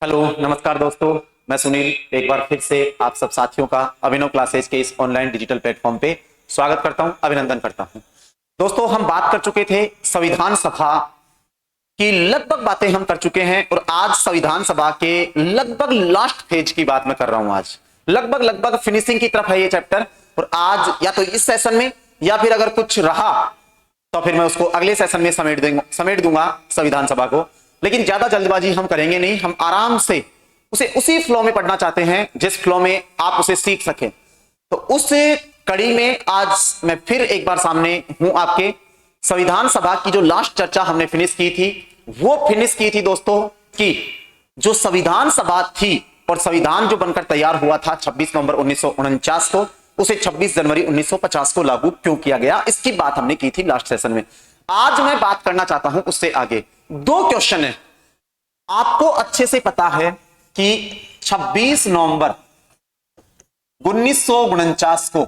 Hello नमस्कार दोस्तों। मैं सुनील एक बार फिर से आप सब साथियों का अभिनव क्लासेज के इस ऑनलाइन डिजिटल प्लेटफॉर्म पे स्वागत करता हूं, अभिनंदन करता हूं। दोस्तों हम बात कर चुके थे संविधान सभा की, लगभग बातें हम कर चुके हैं और आज संविधान सभा के लगभग लास्ट फेज की बात मैं कर रहा हूं। आज लगभग लगभग फिनिशिंग की तरफ है ये चैप्टर और आज या तो इस सेशन में या फिर अगर कुछ रहा तो फिर मैं उसको अगले सेशन में समेट दूंगा संविधान सभा को। लेकिन ज्यादा जल्दबाजी हम करेंगे नहीं, हम आराम से उसे उसी फ्लो में पढ़ना चाहते हैं जिस फ्लो में आप उसे सीख सकें। तो उस कड़ी में आज मैं फिर एक बार सामने हूं आपके। संविधान सभा की जो लास्ट चर्चा हमने फिनिश की थी वो फिनिश की थी दोस्तों कि जो संविधान सभा थी और संविधान जो बनकर तैयार हुआ था 26 नवंबर 1949 को, उसे 26 जनवरी 1950 को लागू क्यों किया गया, इसकी बात हमने की थी लास्ट सेशन में। आज मैं बात करना चाहता हूं उससे आगे। दो क्वेश्चन है, आपको अच्छे से पता है कि 26 नवंबर 1949 को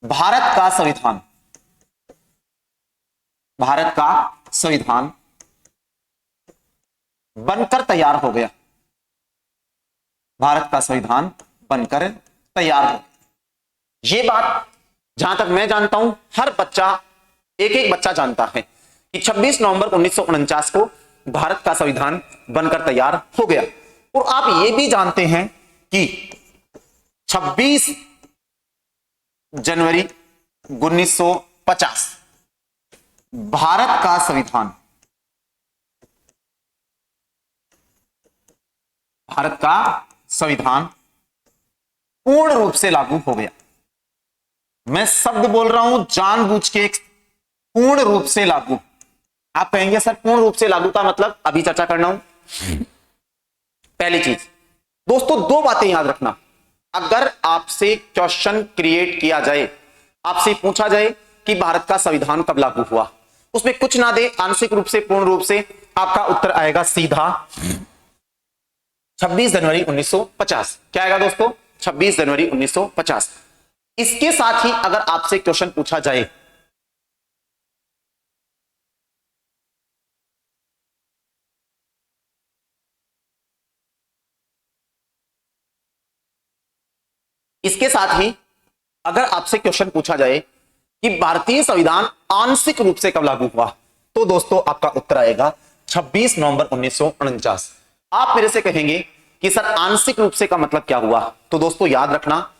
भारत का संविधान बनकर तैयार हो गया। भारत का संविधान बनकर तैयार हो गया। ये बात जहां तक मैं जानता हूं हर बच्चा, एक एक बच्चा जानता है कि 26 नवंबर 1949 को भारत का संविधान बनकर तैयार हो गया। और आप ये भी जानते हैं कि 26 जनवरी 1950 भारत का संविधान पूर्ण रूप से लागू हो गया। मैं शब्द बोल रहा हूं जानबूझ के, पूर्ण रूप से लागू। आप कहेंगे सर पूर्ण रूप से लागू का मतलब, अभी चर्चा करना हूं। पहली चीज दोस्तों, दो बातें याद रखना। अगर आपसे क्वेश्चन क्रिएट किया जाए, आपसे पूछा जाए कि भारत का संविधान कब लागू हुआ, उसमें कुछ ना दे, आंशिक रूप से, पूर्ण रूप से, आपका उत्तर आएगा सीधा 26 जनवरी 1950। क्या आएगा दोस्तों? 26 जनवरी 1950। इसके साथ ही अगर आपसे क्वेश्चन पूछा जाए कि भारतीय संविधान आंशिक रूप से कब लागू हुआ, तो दोस्तों आपका उत्तर आएगा 26 नवंबर 1949। आप मेरे से कहेंगे कि सर आंशिक रूप से का मतलब क्या हुआ, तो दोस्तों याद रखना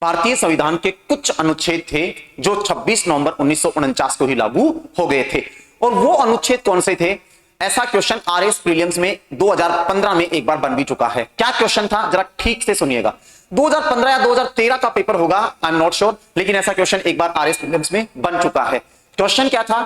भारतीय संविधान के कुछ अनुच्छेद थे जो 26 नवंबर 1949 को ही लागू हो गए थे। और वो अनुच्छेद कौन से थे? ऐसा क्वेश्चन आरएस प्रीलिम्स में 2015 में एक बार बन भी चुका है। क्या क्वेश्चन था जरा ठीक से सुनिएगा। 2015 या 2013 का पेपर होगा, आई एम नॉट श्योर, लेकिन ऐसा क्वेश्चन एक बार आरएस प्रीलिम्स में बन चुका है। क्वेश्चन क्या था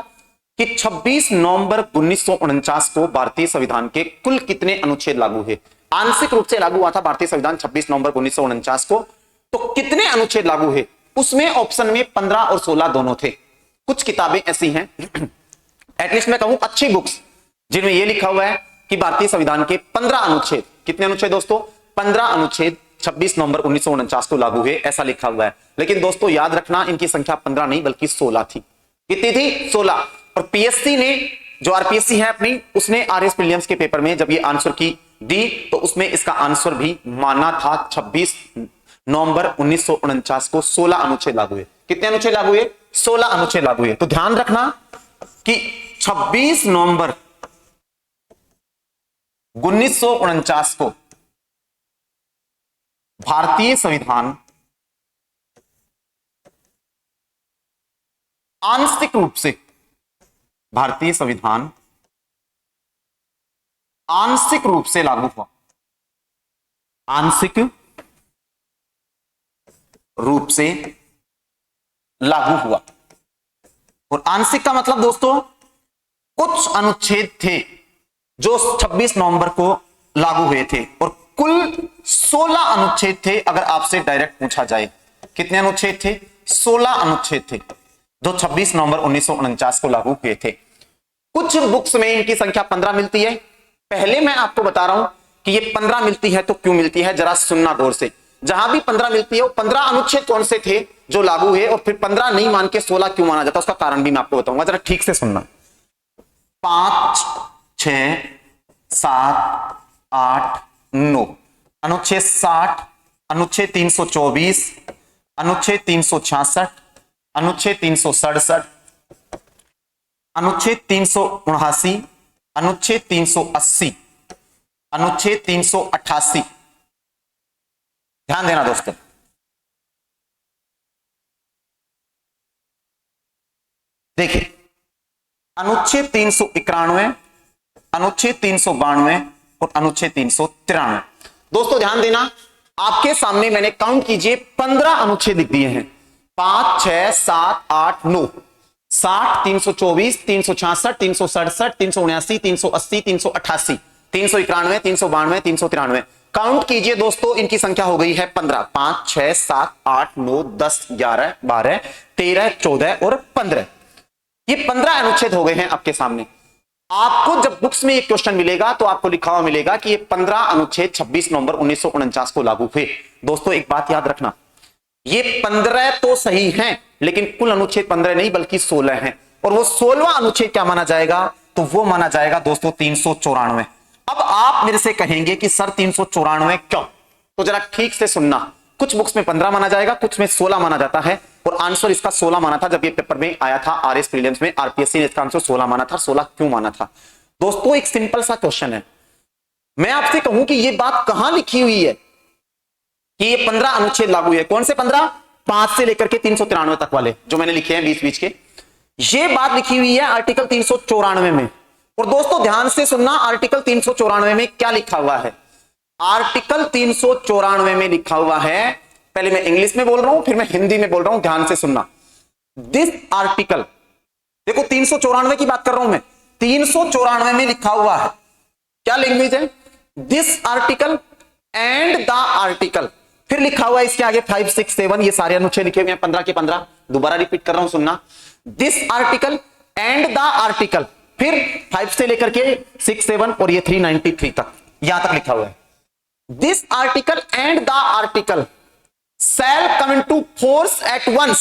कि 26 नवंबर 1949 को भारतीय संविधान के कुल कितने अनुच्छेद लागू हुए? आंशिक रूप से लागू हुआ था भारतीय संविधान 26 नवंबर 1949 को, तो कितने अनुच्छेद लागू हुए? उसमें ऑप्शन में 15 और 16 दोनों थे। कुछ किताबें ऐसी हैं एटलीस्ट मैं कहूं अच्छी बुक्स, जिनमें यह लिखा हुआ है कि भारतीय संविधान के 15 अनुच्छेद, कितने अनुच्छेद दोस्तों? 15 अनुच्छेद 26 नवंबर 1949 को लागू हुए, ऐसा लिखा हुआ है। लेकिन दोस्तों याद रखना इनकी संख्या 15 नहीं बल्कि 16 थी। कितनी थी? 16। और पीएससी ने, जो आरपीएससी है अपनी, उसने आरएस प्रीलिम्स के पेपर में जब ये आंसर की दी तो उसमें इसका आंसर भी माना था 26 नवंबर 1949 को 16 अनुच्छेद लागू हुए। कितने अनुच्छेद लागू हुए? 16 अनुच्छेद लागू हुए। तो ध्यान रखना कि 26 नवंबर 1949 को भारतीय संविधान आंशिक रूप से, आंशिक रूप से लागू हुआ। आंशिक रूप से लागू हुआ। और आंशिक का मतलब दोस्तों कुछ अनुच्छेद थे जो 26 नवंबर को लागू हुए थे और कुल 16 अनुच्छेद थे। अगर आपसे डायरेक्ट पूछा जाए कितने अनुच्छेद थे? 16 अनुच्छेद थे जो 26 नवंबर 1949 को लागू हुए थे। कुछ बुक्स में इनकी संख्या 15 मिलती है। पहले मैं आपको बता रहा हूं कि ये 15 मिलती है तो क्यों मिलती है, जरा सुनना गौर से। जहां भी 15 मिलती है वो 15 अनुच्छेद कौन से थे जो लागू हुए, और फिर 15 नहीं मान के 16 क्यों माना जाता है, उसका कारण भी मैं आपको बताऊंगा, जरा ठीक से सुनना। 5, 6, 7, 8, 9, अनुच्छेद 60, अनुच्छेद 324, अनुच्छेद 366, अनुच्छेद 367, अनुच्छेद 379, अनुच्छेद 380, अनुच्छेद 388। ध्यान देना दोस्तों, देखिए अनुच्छेद 391, अनुच्छेद 392 और अनुच्छेद 393। दोस्तों ध्यान देना, आपके सामने मैंने काउंट कीजिए 15 अनुच्छेद लिख दिए हैं। 5, 6, 7, 8, 9, 60, 324, 366, 367, 379, 380, 388, 391, 392, 393। काउंट कीजिए दोस्तों, इनकी संख्या हो गई है 15। 5, 6, 7, 8, 9, 10, 11, 12, 13, 14 और 15। ये 15 अनुच्छेद हो गए हैं आपके सामने। आपको जब बुक्स में ये क्वेश्चन मिलेगा तो आपको लिखा हुआ मिलेगा कि ये 15 अनुच्छेद 26 नवंबर 1949 को लागू हुए। दोस्तों एक बात याद रखना, ये 15 तो सही हैं, लेकिन कुल अनुच्छेद 15 नहीं बल्कि 16 हैं। और वो 16वां अनुच्छेद क्या माना जाएगा? तो वो माना जाएगा दोस्तों 394। अब आप मेरे से कहेंगे कि सर 394 क्यों? तो जरा ठीक से सुनना, कुछ बुक्स में 15 माना जाएगा, कुछ में 16 माना जाता है। और आंसर इसका 16 माना था जब ये पेपर में आया था आरएस प्रीलिम्स में। आरपीएससी ने इसका आंसर 16 माना था। 16 क्यों माना था? दोस्तों एक सिंपल सा क्वेश्चन है, मैं आपसे कहूं कि ये बात कहां लिखी हुई है कि ये 15 अनुच्छेद लागू है? कौन से 15? 5 से लेकर के 393 तक वाले जो मैंने लिखे हैं बीच बीच के। ये बात लिखी हुई है आर्टिकल 394 में। और दोस्तों ध्यान से सुनना, आर्टिकल 394 में क्या लिखा हुआ है? आर्टिकल 394 में लिखा हुआ है, पहले मैं इंग्लिश में बोल रहा हूं फिर मैं हिंदी में बोल रहा हूं, ध्यान से सुनना। दिस आर्टिकल, देखो 394 की बात कर रहा हूं मैं, 394 में लिखा हुआ है, क्या लैंग्वेज है? This article and the article. फिर लिखा हुआ है इसके आगे 5, 6, 7, ये सारे अनुच्छेद लिखे हुए हैं 15 के 15। दोबारा रिपीट कर रहा हूं, सुनना। This article and the article, फिर 5 से लेकर के 6, 7 और ये 393 तक, यहां तक लिखा हुआ है। This article and the article shall come into force at once,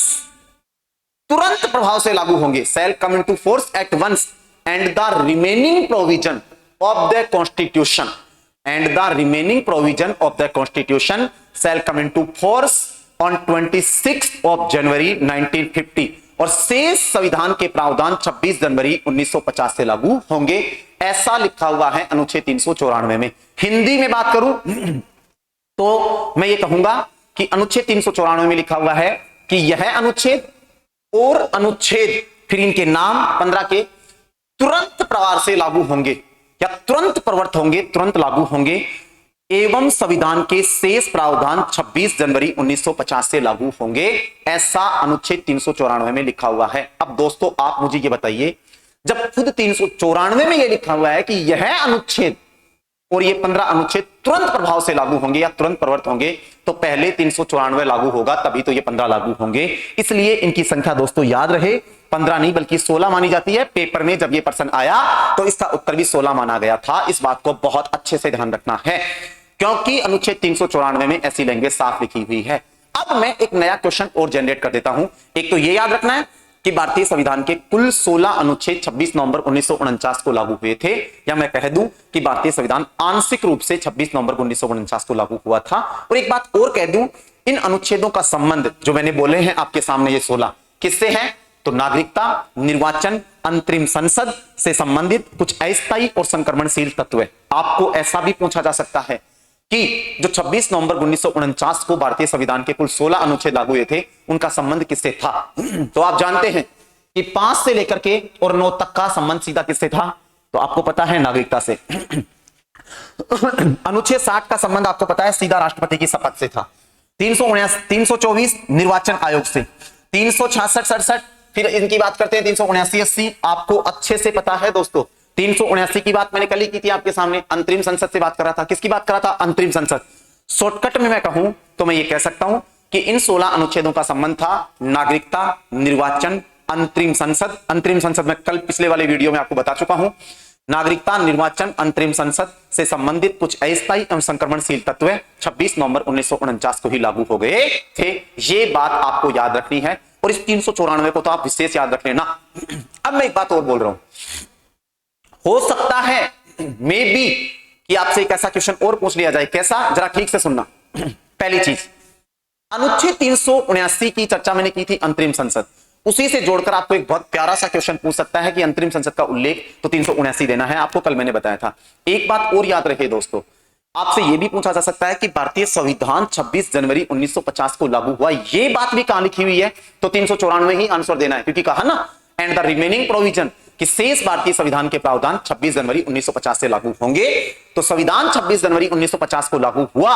तुरंत प्रभाव से लागू होंगे। Shall come into force at once and the remaining provision of the constitution, and the remaining provision of the constitution shall come into force on 26 of January 1950। और शेष संविधान के प्रावधान 26 जनवरी 1950 से लागू होंगे, ऐसा लिखा हुआ है अनुच्छेद 394 में। हिंदी में बात करूं तो मैं ये कहूंगा कि अनुच्छेद 394 में लिखा हुआ है कि यह अनुच्छेद और अनुच्छेद, फिर इनके नाम 15 के, तुरंत प्रभाव से लागू होंगे या तुरंत प्रवर्त होंगे, तुरंत लागू होंगे, एवं संविधान के शेष प्रावधान 26 जनवरी 1950 से लागू होंगे, ऐसा अनुच्छेद 394 में लिखा हुआ है। अब दोस्तों आप मुझे ये बताइए, जब खुद 394 में यह लिखा हुआ है कि यह अनुच्छेद और ये 15 अनुच्छेद तुरंत प्रभाव से लागू होंगे या तुरंत प्रवर्त होंगे, तो पहले 394 लागू होगा तभी तो ये 15 लागू होंगे। इसलिए इनकी संख्या दोस्तों याद रहे, 15 नहीं बल्कि 16 मानी जाती है। पेपर में जब ये प्रश्न आया तो इसका उत्तर भी 16 माना गया था। इस बात को बहुत अच्छे से ध्यान रखना है, क्योंकि अनुच्छेद 394 में ऐसी लैंग्वेज साफ लिखी हुई है। अब मैं एक नया क्वेश्चन और जनरेट कर देता हूं। एक तो ये याद रखना है कि भारतीय संविधान के कुल 16 अनुच्छेद 26 नवंबर 1949 को लागू हुए थे, या मैं कह दूं कि भारतीय संविधान आंशिक रूप से 26 नवंबर 1949 को लागू हुआ था। और एक बात और कह दूं, इन अनुच्छेदों का संबंध जो मैंने बोले हैं आपके सामने ये 16 किससे है? तो नागरिकता, निर्वाचन, अंतरिम संसद से संबंधित कुछ अस्थायी और संक्रमणशील तत्व है। आपको ऐसा भी पूछा जा सकता है कि जो 26 नवंबर 1949 को भारतीय संविधान के कुल 16 अनुच्छेद लागू हुए थे, उनका संबंध किससे था? तो आप जानते हैं कि 5 से लेकर के और 9 तक का संबंध सीधा किससे था? तो आपको पता है नागरिकता से। अनुच्छेद 60 का संबंध आपको पता है सीधा राष्ट्रपति की शपथ से था। 324 निर्वाचन आयोग से, 366, 67, फिर इनकी बात करते हैं 379, 80, आपको अच्छे से पता है दोस्तों। 379 की बात मैंने कल ही की थी आपके सामने, अंतरिम संसद से बात कर रहा था। किसकी बात कर रहा था? अंतरिम संसद। शॉर्टकट में मैं कहूं तो मैं ये कह सकता हूं कि इन 16 अनुच्छेदों का संबंध था नागरिकता, निर्वाचन, अंतरिम संसद। अंतरिम संसद में कल पिछले वाले वीडियो में आपको बता चुका हूं। नागरिकता, निर्वाचन, अंतरिम संसद से संबंधित कुछ अस्थायी एवं संक्रमणशील तत्व 26 नवंबर 1949 को ही लागू हो गए थे। ये बात आपको याद रखनी है, और इस 394 को तो आप विशेष याद रख लेना। अब मैं एक बात और बोल रहा हूं, हो सकता है मे बी कि आपसे एक ऐसा क्वेश्चन और पूछ लिया जाए। कैसा, जरा ठीक से सुनना। पहली चीज, अनुच्छेद 379 की चर्चा मैंने की थी, अंतरिम संसद, उसी से जोड़कर आपको एक बहुत प्यारा सा क्वेश्चन पूछ सकता है कि अंतरिम संसद का उल्लेख तो 379 देना है आपको, कल मैंने बताया था। एक बात और याद रखे दोस्तों, आपसे यह भी पूछा जा सकता है कि भारतीय संविधान 26 जनवरी 1950 को लागू हुआ, यह बात भी कहां लिखी हुई है, तो 394 ही आंसर देना है, क्योंकि कहा ना एंड द रिमेनिंग प्रोविजन कि शेष भारतीय संविधान के प्रावधान 26 जनवरी 1950 से लागू होंगे। तो संविधान 26 जनवरी 1950 को लागू हुआ,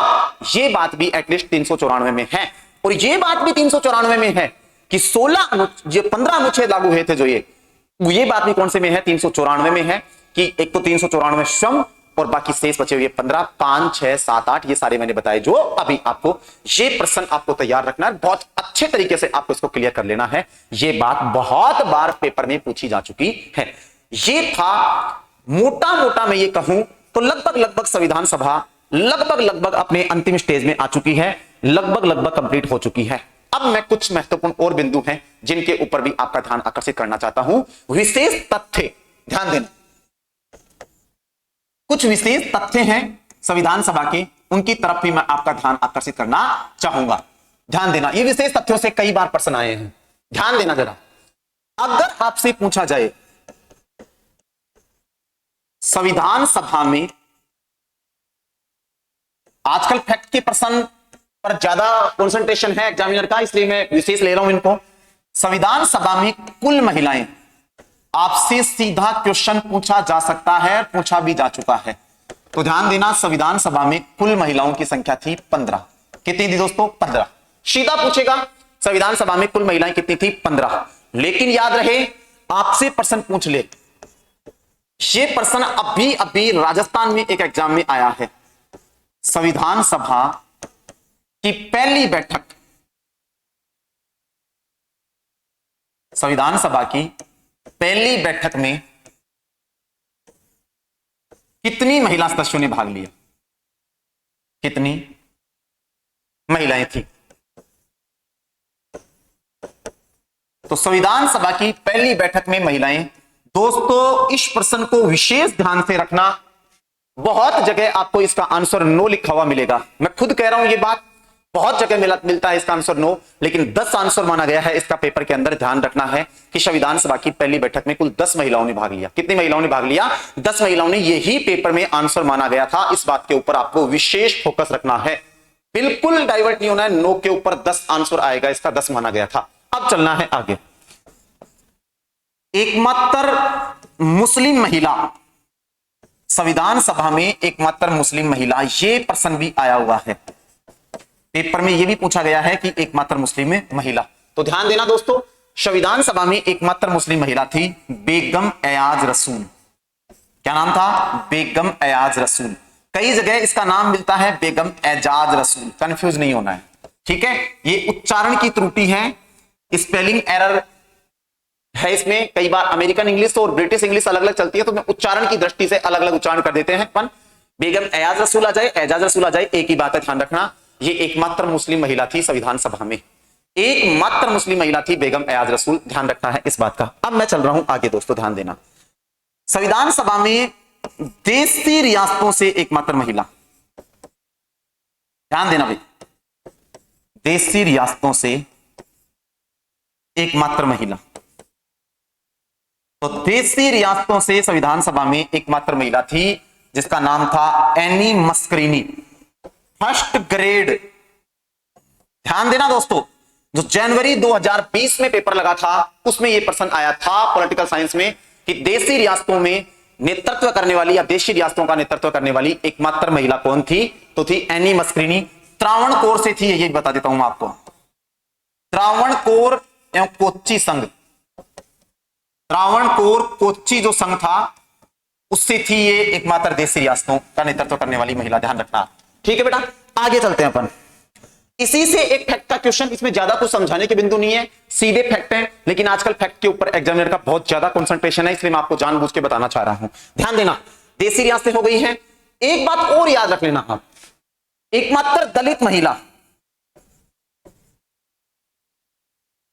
यह बात भी एटलीस्ट 394 में है। और यह बात भी 394 में है कि 15 अनुच्छेद लागू हुए थे, जो ये बात भी कौन से में है, 394 में है कि एक तो 394 श्रम और बाकी शेष बचे हुए 15, 5, 6, 7, 8 ये सारे मैंने बताए। जो अभी आपको ये प्रश्न आपको तैयार रखना है, बहुत अच्छे तरीके से आपको इसको क्लियर कर लेना है। ये बात बहुत बार पेपर में पूछी जा चुकी है। ये था मोटा मोटा मैं ये कहूं तो लगभग संविधान सभा लगभग अपने अंतिम स्टेज में आ चुकी है, लगभग कंप्लीट हो चुकी है। अब मैं कुछ महत्वपूर्ण और बिंदु हैं जिनके ऊपर भी आपका ध्यान आकर्षित करना चाहता हूं। विशेष तथ्य ध्यान देना, कुछ विशेष तथ्य हैं संविधान सभा के, उनकी तरफ भी मैं आपका ध्यान आकर्षित करना चाहूंगा। ध्यान देना, ये विशेष तथ्यों से कई बार प्रश्न आए हैं, ध्यान देना जरा। अगर आपसे पूछा जाए संविधान सभा में, आजकल फैक्ट के प्रश्न पर ज्यादा कंसंट्रेशन है एग्जामिनर का, इसलिए मैं विशेष ले रहा हूं इनको। संविधान सभा में कुल महिलाएं, आपसे सीधा क्वेश्चन पूछा जा सकता है, पूछा भी जा चुका है, तो ध्यान देना। संविधान सभा में कुल महिलाओं की संख्या थी 15। कितनी थी दोस्तों? 15। सीधा पूछेगा संविधान सभा में कुल महिलाएं कितनी थी? 15। लेकिन याद रहे, आपसे प्रश्न पूछ ले, ये प्रश्न अभी राजस्थान में एक एग्जाम में आया है। संविधान सभा की पहली बैठक, संविधान सभा की पहली बैठक में कितनी महिला सदस्यों ने भाग लिया? कितनी महिलाएं थी? तो संविधान सभा की पहली बैठक में महिलाएं, दोस्तों इस प्रश्न को विशेष ध्यान से रखना, बहुत जगह आपको इसका आंसर नो लिखा हुआ मिलेगा। मैं खुद कह रहा हूं, ये बात बहुत जगह मिलता है इसका आंसर नो, लेकिन 10 आंसर माना गया है इसका पेपर के अंदर। ध्यान रखना है कि संविधान सभा की पहली बैठक में कुल 10 महिलाओं ने भाग लिया। कितनी महिलाओं ने भाग लिया? 10 महिलाओं ने, यही पेपर में आंसर माना गया था। इस बात के ऊपर आपको विशेष फोकस रखना है, बिल्कुल डाइवर्ट नहीं होना है। नो के ऊपर 10 आंसर आएगा, इसका 10 माना गया था। अब चलना है आगे। एकमात्र मुस्लिम महिला, संविधान सभा में एकमात्र मुस्लिम महिला, यह प्रश्न भी आया हुआ है पेपर में, यह भी पूछा गया है कि एकमात्र मुस्लिम महिला। तो ध्यान देना दोस्तों, संविधान सभा में एकमात्र मुस्लिम महिला थी बेगम एयाज रसूल। क्या नाम था? बेगम एयाज रसूल। कई जगह इसका नाम मिलता है बेगम एजाज रसूल, कंफ्यूज नहीं होना है, ठीक है। ये उच्चारण की त्रुटि है, स्पेलिंग एरर है इसमें। कई बार अमेरिकन इंग्लिश और ब्रिटिश इंग्लिश अलग अलग चलती है, तो मैं उच्चारण की दृष्टि से अलग अलग उच्चारण कर देते हैं अपन। बेगम एयाज रसूल आ जाए, एजाज रसूल आ जाए, एक ही बात है, ध्यान रखना। ये एकमात्र मुस्लिम महिला थी संविधान सभा में, एकमात्र मुस्लिम महिला थी बेगम एयाज रसूल, ध्यान रखना है इस बात का। अब मैं चल रहा हूं आगे दोस्तों, ध्यान देना। संविधान सभा में देशी रियासतों से एकमात्र महिला, ध्यान देना भाई, देशी रियासतों से एकमात्र महिला। तो देशी रियासतों से संविधान सभा में एकमात्र महिला थी जिसका नाम था एनी मस्करीनी, फर्स्ट ग्रेड। ध्यान देना दोस्तों, जो जनवरी 2020 में पेपर लगा था उसमें यह प्रश्न आया था पॉलिटिकल साइंस में कि देशी रियासतों में नेतृत्व करने वाली या देशी रियासतों का नेतृत्व करने वाली एकमात्र महिला कौन थी? तो थी एनी मस्करीनी। त्रावणकोर से थी, यही बता देता हूं मैं आपको। त्रावणकोर एवं कोच्चि संघ, त्रावणकोर कोच्चि जो संघ था उससे थी ये एकमात्र देशी रियासतों का नेतृत्व करने वाली महिला, ध्यान रखना। ठीक है बेटा, आगे चलते हैं अपन। इसी से एक फैक्ट का क्वेश्चन, इसमें ज्यादा कुछ समझाने के बिंदु नहीं है, सीधे फैक्ट है, लेकिन आजकल फैक्ट के ऊपर एग्जामिनर का बहुत ज्यादा कंसंट्रेशन है, इसलिए मैं आपको जानबूझ के बताना चाह रहा हूं। ध्यान देना, देशी रियासतें हो गई हैं। एक बात और याद रख लेना आप, एकमात्र दलित महिला,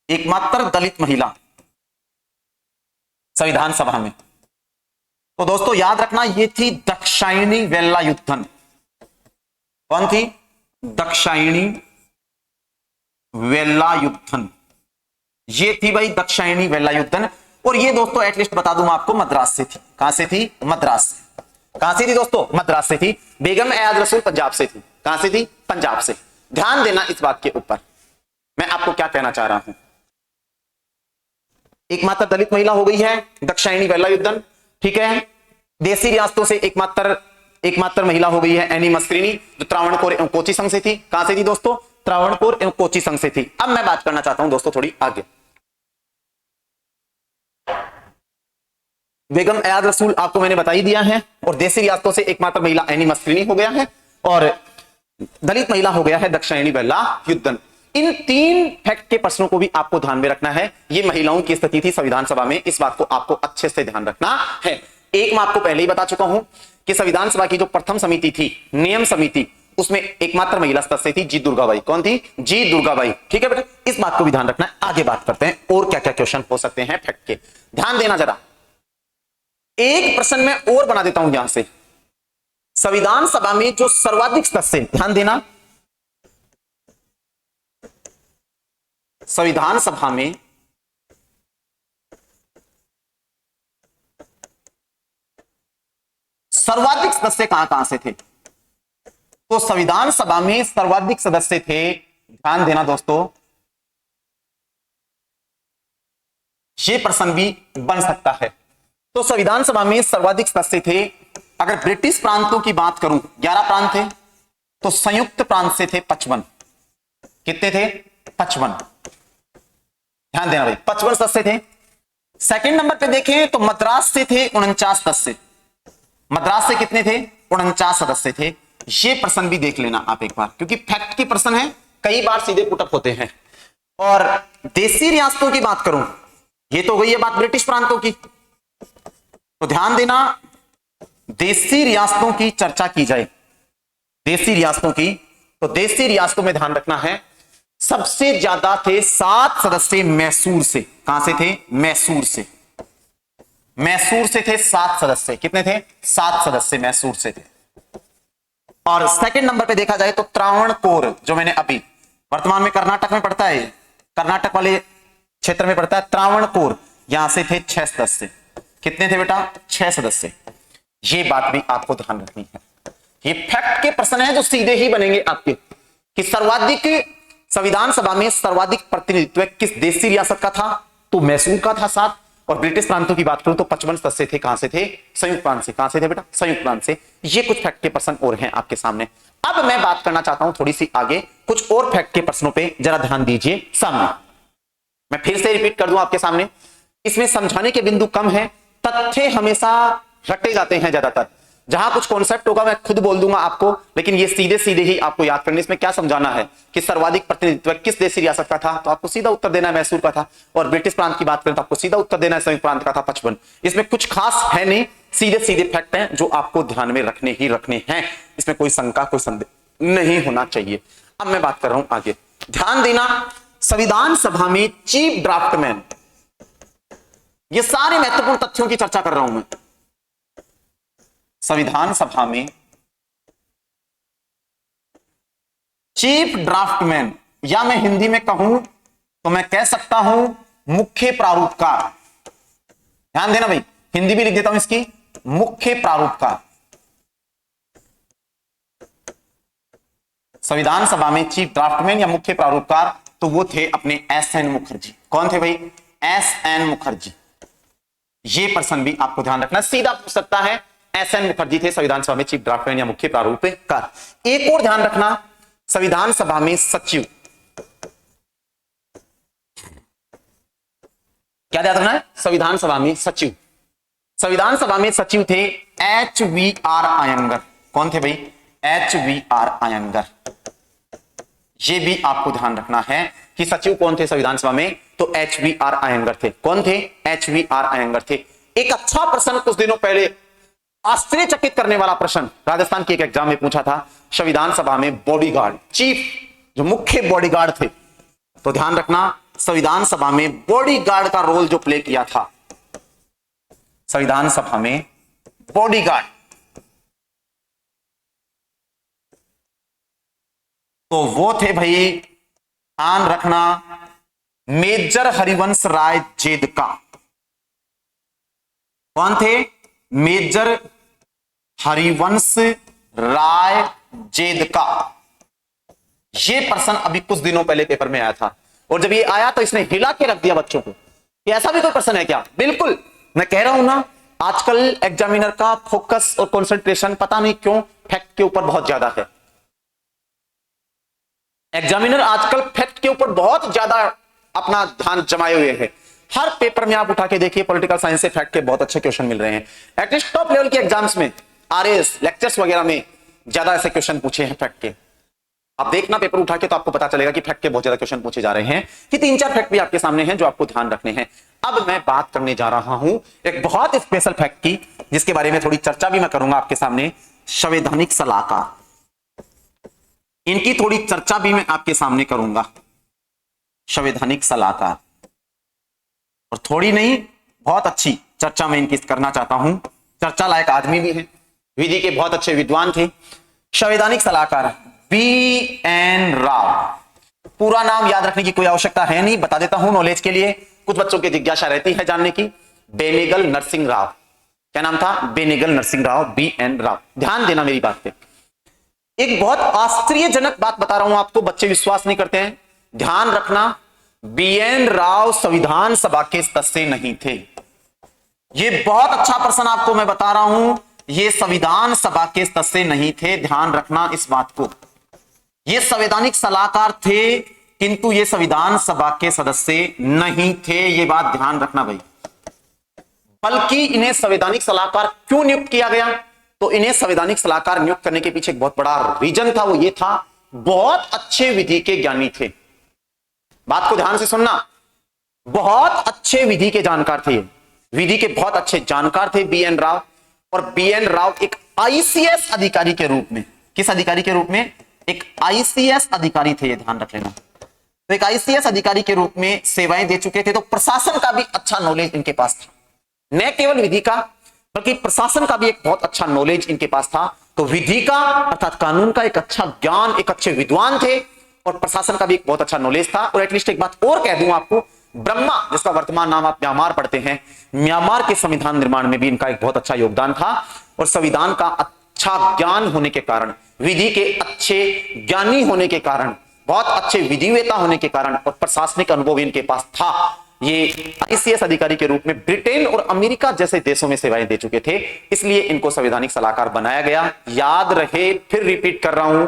एकमात्र दलित महिला संविधान सभा में, तो दोस्तों याद रखना, ये थी दाक्षायणी वेलायुद्धन। कौन थी? दाक्षायणी वेलायुद्धन। ये थी भाई दाक्षायणी वेलायुद्धन। और ये दोस्तों एटलीस्ट बता दूं आपको, मद्रास से थी। कहां से थी? मद्रास से। कहां से थी दोस्तों? मद्रास से थी। बेगम ए आद रसूल पंजाब से थी। कहां से थी? पंजाब से। ध्यान देना इस बात के ऊपर, मैं आपको क्या कहना चाह रहा हूं। एकमात्र दलित महिला हो गई है दाक्षायणी वेलायुद्धन, ठीक है। देसी रियासतों से एकमात्र महिला हो गई है एनी मस्करिनी, जो त्रावणकोर एवं कोची संघ से थी। कहां से थी दोस्तों? त्रावणकोर एवं कोची संघ से थी। अब मैं बात करना चाहता हूं दोस्तों थोड़ी आगे। बेगम एयाद रसूल आपको मैंने बता ही दिया है, और देसी रियासतों से एकमात्र महिला एनी मस्करिनी हो गया है, और दलित महिला हो गया है दाक्षायणी वेलायुद्धन। इन तीन फैक्ट के प्रश्नों को भी आपको ध्यान में रखना है। ये महिलाओं की स्थिति थी संविधान सभा में, इस बात को आपको अच्छे से ध्यान रखना है। एक मैं आपको पहले ही बता चुका हूं कि संविधान सभा की जो प्रथम समिति थी, नियम समिति, उसमें एकमात्र महिला सदस्य थी जी दुर्गाबाई। कौन थी? जी दुर्गाबाई। ठीक है बेटा, इस बात को भी ध्यान रखना है। आगे बात करते हैं और क्या क्या क्वेश्चन हो सकते हैं फैक्ट के। ध्यान देना जरा, एक प्रश्न में और बना देता हूं यहां से। संविधान सभा में जो सर्वाधिक सदस्य, ध्यान देना, संविधान सभा में सर्वाधिक सदस्य कहां से थे? तो संविधान सभा में सर्वाधिक सदस्य थे, ध्यान देना दोस्तों, ये प्रश्न भी बन सकता है। तो संविधान सभा में सर्वाधिक सदस्य थे, अगर ब्रिटिश प्रांतों की बात करूं 11 प्रांत थे, तो संयुक्त प्रांत से थे 55। कितने थे? 55। ध्यान देना भाई, 55 सदस्य थे। सेकंड नंबर पे देखें तो मद्रास से थे 49 सदस्य। मद्रास से कितने थे? 49 सदस्य थे। ये प्रश्न भी देख लेना आप एक बार, क्योंकि फैक्ट के प्रश्न है, कई बार सीधे पुटअप होते हैं। और देसी रियासतों की बात करूं, ये तो गई है बात ब्रिटिश प्रांतों की, तो ध्यान देना, देसी रियासतों की चर्चा की जाए, देसी रियासतों की, तो देसी रियासतों में ध्यान रखना है, सबसे ज्यादा थे 7 सदस्य मैसूर से। कहां से थे? मैसूर से। मैसूर से थे 7 सदस्य। कितने थे? 7 सदस्य मैसूर से थे। और सेकंड नंबर पे देखा जाए तो त्रावणकोर, जो मैंने अभी, वर्तमान में कर्नाटक में पड़ता है, कर्नाटक वाले क्षेत्र में पड़ता है त्रावणकोर, यहां से थे 6 सदस्य। कितने थे बेटा? 6 सदस्य। ये बात भी आपको ध्यान रखनी है। ये फैक्ट के प्रश्न है जो सीधे ही बनेंगे आपके, कि सर्वाधिक, संविधान सभा में सर्वाधिक प्रतिनिधित्व किस देशी रियासत का था? तो मैसूर का था 7। और ब्रिटिश प्रांतों की बात करूं तो 55 सदस्य थे। कहां से थे? संयुक्त प्रांत से। कहां से थे बेटा? संयुक्त प्रांत से। ये कुछ फैक्ट के प्रश्न और हैं आपके सामने। अब मैं बात करना चाहता हूं थोड़ी सी आगे, कुछ और फैक्ट के प्रश्नों पे जरा ध्यान दीजिए सामने। मैं फिर से रिपीट कर दूं आपके सामने, इसमें समझाने के बिंदु कम है, तथ्य हमेशा रटे जाते हैं ज्यादातर। जहां कुछ कॉन्सेप्ट होगा मैं खुद बोल दूंगा आपको, लेकिन ये सीधे सीधे ही आपको याद करने। इसमें क्या समझाना है कि सर्वाधिक प्रतिनिधित्व किस देशी रियासत का था, तो आपको सीधा उत्तर देना है मैसूर का था। और ब्रिटिश प्रांत की बात करें तो आपको सीधा उत्तर देना है संयुक्त प्रांत का था 55। इसमें कुछ खास है नहीं, सीधे सीधे फैक्ट हैं जो आपको ध्यान में रखने ही रखने हैं। इसमें कोई शंका, कोई संदेह नहीं होना चाहिए। अब मैं बात कर रहा हूं आगे। ध्यान देना, संविधान सभा में चीफ ड्राफ्टमैन, ये सारे महत्वपूर्ण तथ्यों की चर्चा कर रहा हूं मैं। संविधान सभा में चीफ ड्राफ्टमैन, या मैं हिंदी में कहूं तो मैं कह सकता हूं मुख्य प्रारूपकार। ध्यान देना भाई, हिंदी भी लिख देता हूं इसकी, मुख्य प्रारूपकार। संविधान सभा में चीफ ड्राफ्टमैन या मुख्य प्रारूपकार, तो वो थे अपने एस.एन. मुखर्जी। कौन थे भाई? एस.एन. मुखर्जी। ये प्रश्न भी आपको ध्यान रखना, सीधा पूछ सकता है। एस.एन. मुखर्जी थे संविधान सभा में चीफ ड्राफ्टमैन या मुख्य प्रारूपकार। एक और ध्यान रखना, संविधान सभा में सचिव, क्या ध्यान रखना है? संविधान सभा में सचिव, संविधान सभा में सचिव थे H.V.R. अयंगर। कौन थे भाई? H.V.R. अयंगर। ये भी आपको ध्यान रखना है कि सचिव कौन थे संविधान सभा में, तो H.V.R. अयंगर थे। कौन थे? H.V.R. अयंगर थे। एक अच्छा प्रश्न कुछ दिनों पहले, आश्चर्यचकित करने वाला प्रश्न, राजस्थान के एक एग्जाम में पूछा था, संविधान सभा में बॉडीगार्ड, चीफ, जो मुख्य बॉडीगार्ड थे, तो ध्यान रखना, संविधान सभा में बॉडीगार्ड का रोल जो प्ले किया था, संविधान सभा में बॉडीगार्ड। तो वो थे भाई, ध्यान रखना, मेजर हरिवंश राय जेदका। कौन थे? मेजर हरिवंश राय जेदका। ये पर्सन अभी कुछ दिनों पहले पेपर में आया था, और जब ये आया तो इसने हिला के रख दिया बच्चों को कि ऐसा भी कोई पर्सन है क्या। बिल्कुल, मैं कह रहा हूं ना, आजकल एग्जामिनर का फोकस और कंसंट्रेशन पता नहीं क्यों फैक्ट के ऊपर बहुत ज्यादा है। एग्जामिनर आजकल फैक्ट के ऊपर बहुत ज्यादा अपना ध्यान जमाए हुए हैं। हर पेपर में आप उठा के देखिए, पॉलिटिकल साइंस से फैक्ट के बहुत अच्छे क्वेश्चन मिल रहे हैं। एटलीस्ट टॉप लेवल के एग्जाम्स में, आरएस लेक्चर्स वगैरह में ज्यादा ऐसे क्वेश्चन पूछे हैं फैक्ट के। आप देखना पेपर उठा के तो आपको पता चलेगा कि फैक्ट के बहुत ज्यादा क्वेश्चन पूछे जा रहे हैं, कि 3-4 फैक्ट भी आपके सामने हैं जो आपको ध्यान रखने हैं। अब मैं बात करने जा रहा हूं एक बहुत स्पेशल फैक्ट की, जिसके बारे में थोड़ी चर्चा भी मैं करूंगा आपके सामने। संवैधानिक सलाहकार, इनकी थोड़ी चर्चा भी मैं आपके सामने करूंगा। संवैधानिक सलाहकार, और थोड़ी नहीं, बहुत अच्छी चर्चा मैं इनकी करना चाहता हूं। चर्चा लायक आदमी भी है, विधि के बहुत अच्छे विद्वान थे। संवैधानिक सलाहकार BN राव। पूरा नाम याद रखने की कोई आवश्यकता है नहीं, बता देता हूं नॉलेज के लिए, कुछ बच्चों की जिज्ञासा रहती है जानने की। बेनेगल नरसिंह राव। क्या नाम था? बेनेगल नरसिंह राव, BN राव। ध्यान देना मेरी बात पे। एक बहुत आश्चर्यजनक बात बता रहा हूं आपको, बच्चे विश्वास नहीं करते हैं, ध्यान रखना। BN राव संविधान सभा के सदस्य नहीं थे। ये बहुत अच्छा प्रश्न आपको मैं बता रहा हूं, ये संविधान सभा के सदस्य नहीं थे, ध्यान रखना इस बात को। ये संवैधानिक सलाहकार थे, किंतु ये संविधान सभा के सदस्य नहीं थे, ये बात ध्यान रखना भाई। बल्कि इन्हें संवैधानिक सलाहकार क्यों नियुक्त किया गया? तो इन्हें संवैधानिक सलाहकार नियुक्त करने के पीछे एक बहुत बड़ा रीजन था, वो ये था, बहुत अच्छे विधि के ज्ञानी थे। बात को ध्यान से सुनना, बहुत अच्छे विधि के जानकार थे, विधि के बहुत अच्छे जानकार थे BN राव। और BN राव एक ICS अधिकारी के रूप में, किस अधिकारी के रूप में? एक ICS अधिकारी थे, ये ध्यान रख लेना। तो एक ICS अधिकारी के रूप में सेवाएं दे चुके थे, तो प्रशासन का भी अच्छा नॉलेज इनके पास था, न केवल विधि का बल्कि प्रशासन का भी एक बहुत अच्छा नॉलेज इनके पास था। तो विधि का अर्थात कानून का एक अच्छा ज्ञान, एक अच्छे विद्वान थे, और प्रशासन का भी एक बहुत अच्छा नॉलेज था। और एटलीस्ट एक बात और कह दूं आपको, ब्रह्मा, जिसका वर्तमान नाम आप म्यांमार पढ़ते हैं, म्यांमार के संविधान निर्माण में भी इनका एक बहुत अच्छा योगदान था। और संविधान का अच्छा ज्ञान होने के कारण, विधि के अच्छे ज्ञानी होने के कारण, बहुत अच्छे विधिवेता होने के कारण, और प्रशासनिक अनुभव इनके पास था, ये ICS अधिकारी के रूप में ब्रिटेन और अमेरिका जैसे देशों में सेवाएं दे चुके थे, इसलिए इनको संवैधानिक सलाहकार बनाया गया। याद रहे, फिर रिपीट कर रहा हूं,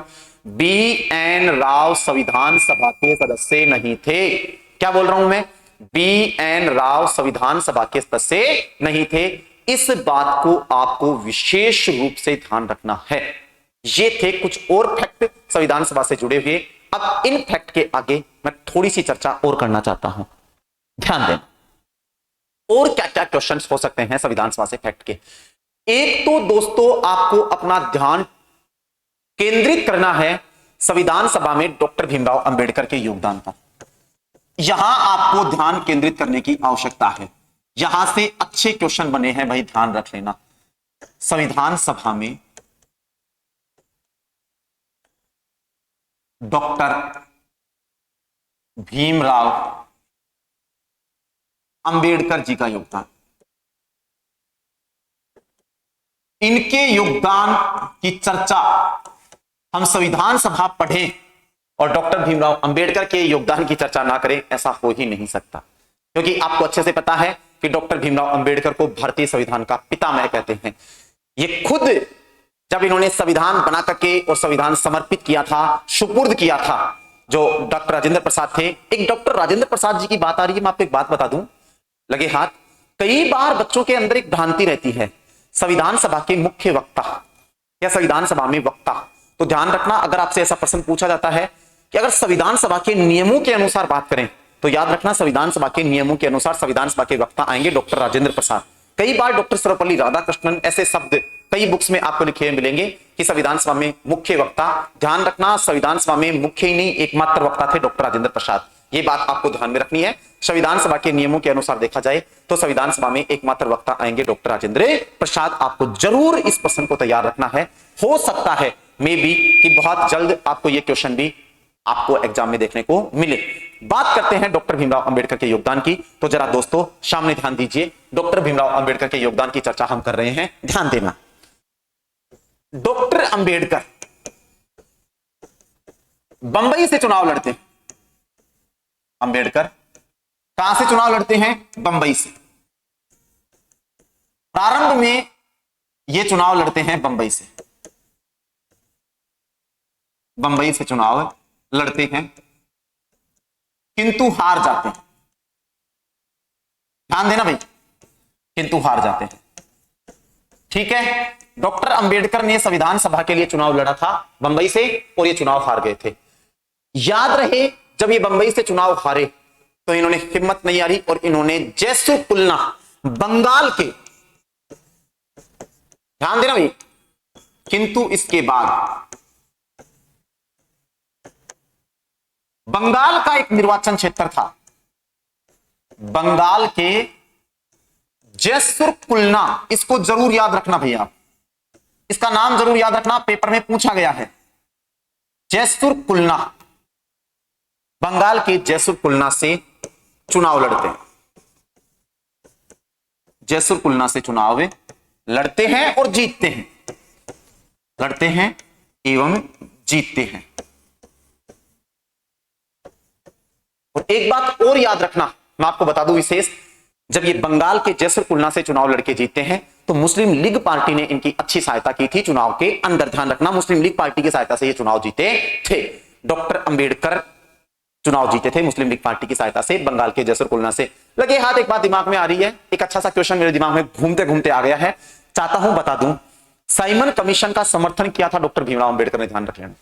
BN राव संविधान सभा के सदस्य नहीं थे। क्या बोल रहा हूं मैं? BN राव संविधान सभा के सदस्य नहीं थे। इस बात को आपको विशेष रूप से ध्यान रखना है। ये थे कुछ और फैक्ट संविधान सभा से जुड़े हुए। अब इन फैक्ट के आगे मैं थोड़ी सी चर्चा और करना चाहता हूं, ध्यान देना। और क्या क्या क्वेश्चंस हो सकते हैं संविधान सभा से फैक्ट के? एक तो दोस्तों आपको अपना ध्यान केंद्रित करना है संविधान सभा में डॉक्टर भीमराव अंबेडकर के योगदान पर। यहां आपको ध्यान केंद्रित करने की आवश्यकता है, यहां से अच्छे क्वेश्चन बने हैं भाई, ध्यान रख लेना। संविधान सभा में डॉक्टर भीमराव अंबेडकर जी का योगदान, इनके योगदान की चर्चा हम संविधान सभा पढ़ें और डॉक्टर भीमराव अंबेडकर के योगदान की चर्चा ना करें, ऐसा हो ही नहीं सकता। क्योंकि आपको अच्छे से पता है कि डॉक्टर भीमराव अंबेडकर को भारतीय संविधान का पितामह कहते हैं। ये खुद जब इन्होंने संविधान बना करके और संविधान समर्पित किया था, सुपुर्द किया था, जो डॉक्टर राजेंद्र प्रसाद थे। एक डॉक्टर राजेंद्र प्रसाद जी की बात आ रही है, मैं आपको एक बात बता दूं, लगे हाथ। कई बार बच्चों के अंदर एक भ्रांति रहती है, संविधान सभा के मुख्य वक्ता या संविधान सभा में वक्ता। तो ध्यान रखना, अगर आपसे ऐसा प्रश्न पूछा जाता है कि अगर संविधान सभा के नियमों के अनुसार बात करें, तो याद रखना संविधान सभा के नियमों के अनुसार संविधान सभा के वक्ता आएंगे डॉक्टर राजेंद्र प्रसाद। कई बार डॉक्टर सर्वपल्ली राधाकृष्णन, ऐसे शब्द कई बुक्स में आपको लिखे मिलेंगे कि संविधान सभा में मुख्य वक्ता। ध्यान रखना, संविधान सभा में मुख्य ही नहीं एकमात्र वक्ता थे डॉक्टर राजेंद्र प्रसाद। ये बात आपको ध्यान में रखनी है। संविधान सभा के नियमों के अनुसार देखा जाए तो संविधान सभा में एकमात्र वक्ता आएंगे डॉक्टर राजेंद्र प्रसाद। आपको जरूर इस प्रश्न को तैयार रखना है। हो सकता है मे बी कि बहुत जल्द आपको ये क्वेश्चन भी आपको एग्जाम में देखने को मिले। बात करते हैं डॉक्टर भीमराव अंबेडकर के योगदान की। तो जरा दोस्तों सामने ध्यान दीजिए, डॉक्टर भीमराव अंबेडकर के योगदान की चर्चा हम कर रहे हैं, ध्यान देना। डॉक्टर अंबेडकर बंबई से चुनाव लड़ते हैं। अंबेडकर कहां से चुनाव लड़ते हैं? बंबई से। प्रारंभ में ये चुनाव लड़ते हैं बंबई से, बंबई से चुनाव लड़ते हैं किंतु हार जाते हैं। ध्यान देना भाई, किंतु हार जाते हैं। ठीक है, डॉक्टर अंबेडकर ने संविधान सभा के लिए चुनाव लड़ा था बंबई से और ये चुनाव हार गए थे। याद रहे जब ये बंबई से चुनाव हारे तो इन्होंने हिम्मत नहीं हारी और इन्होंने जैसुर कुलना बंगाल के, ध्यान देना भाई, किंतु इसके बाद बंगाल का एक निर्वाचन क्षेत्र था, बंगाल के जैसुर कुलना, इसको जरूर याद रखना भैया, इसका नाम जरूर याद रखना, पेपर में पूछा गया है। जैसुर कुलना, बंगाल के जैसुर कुलना से चुनाव लड़ते हैं, जैसुर कुलना से चुनाव लड़ते हैं और जीतते हैं, लड़ते हैं एवं जीतते हैं। और एक बात और याद रखना, मैं आपको बता दूं विशेष, जब ये बंगाल के जैसुर कुलना से चुनाव लड़के जीतते हैं तो मुस्लिम लीग पार्टी ने इनकी अच्छी सहायता की थी चुनाव के अंदर। ध्यान रखना, मुस्लिम लीग पार्टी की सहायता से ये चुनाव जीते थे। डॉक्टर अंबेडकर चुनाव जीते थे मुस्लिम लीग पार्टी की सहायता से बंगाल के जैसुर कुलना से। लगे हाथ, एक बात दिमाग में आ रही है, एक अच्छा सा क्वेश्चन मेरे दिमाग में घूमते घूमते आ गया है, चाहता हूं बता दूं। साइमन कमीशन का समर्थन किया था डॉक्टर भीमराव अंबेडकर ने, ध्यान रख लेना।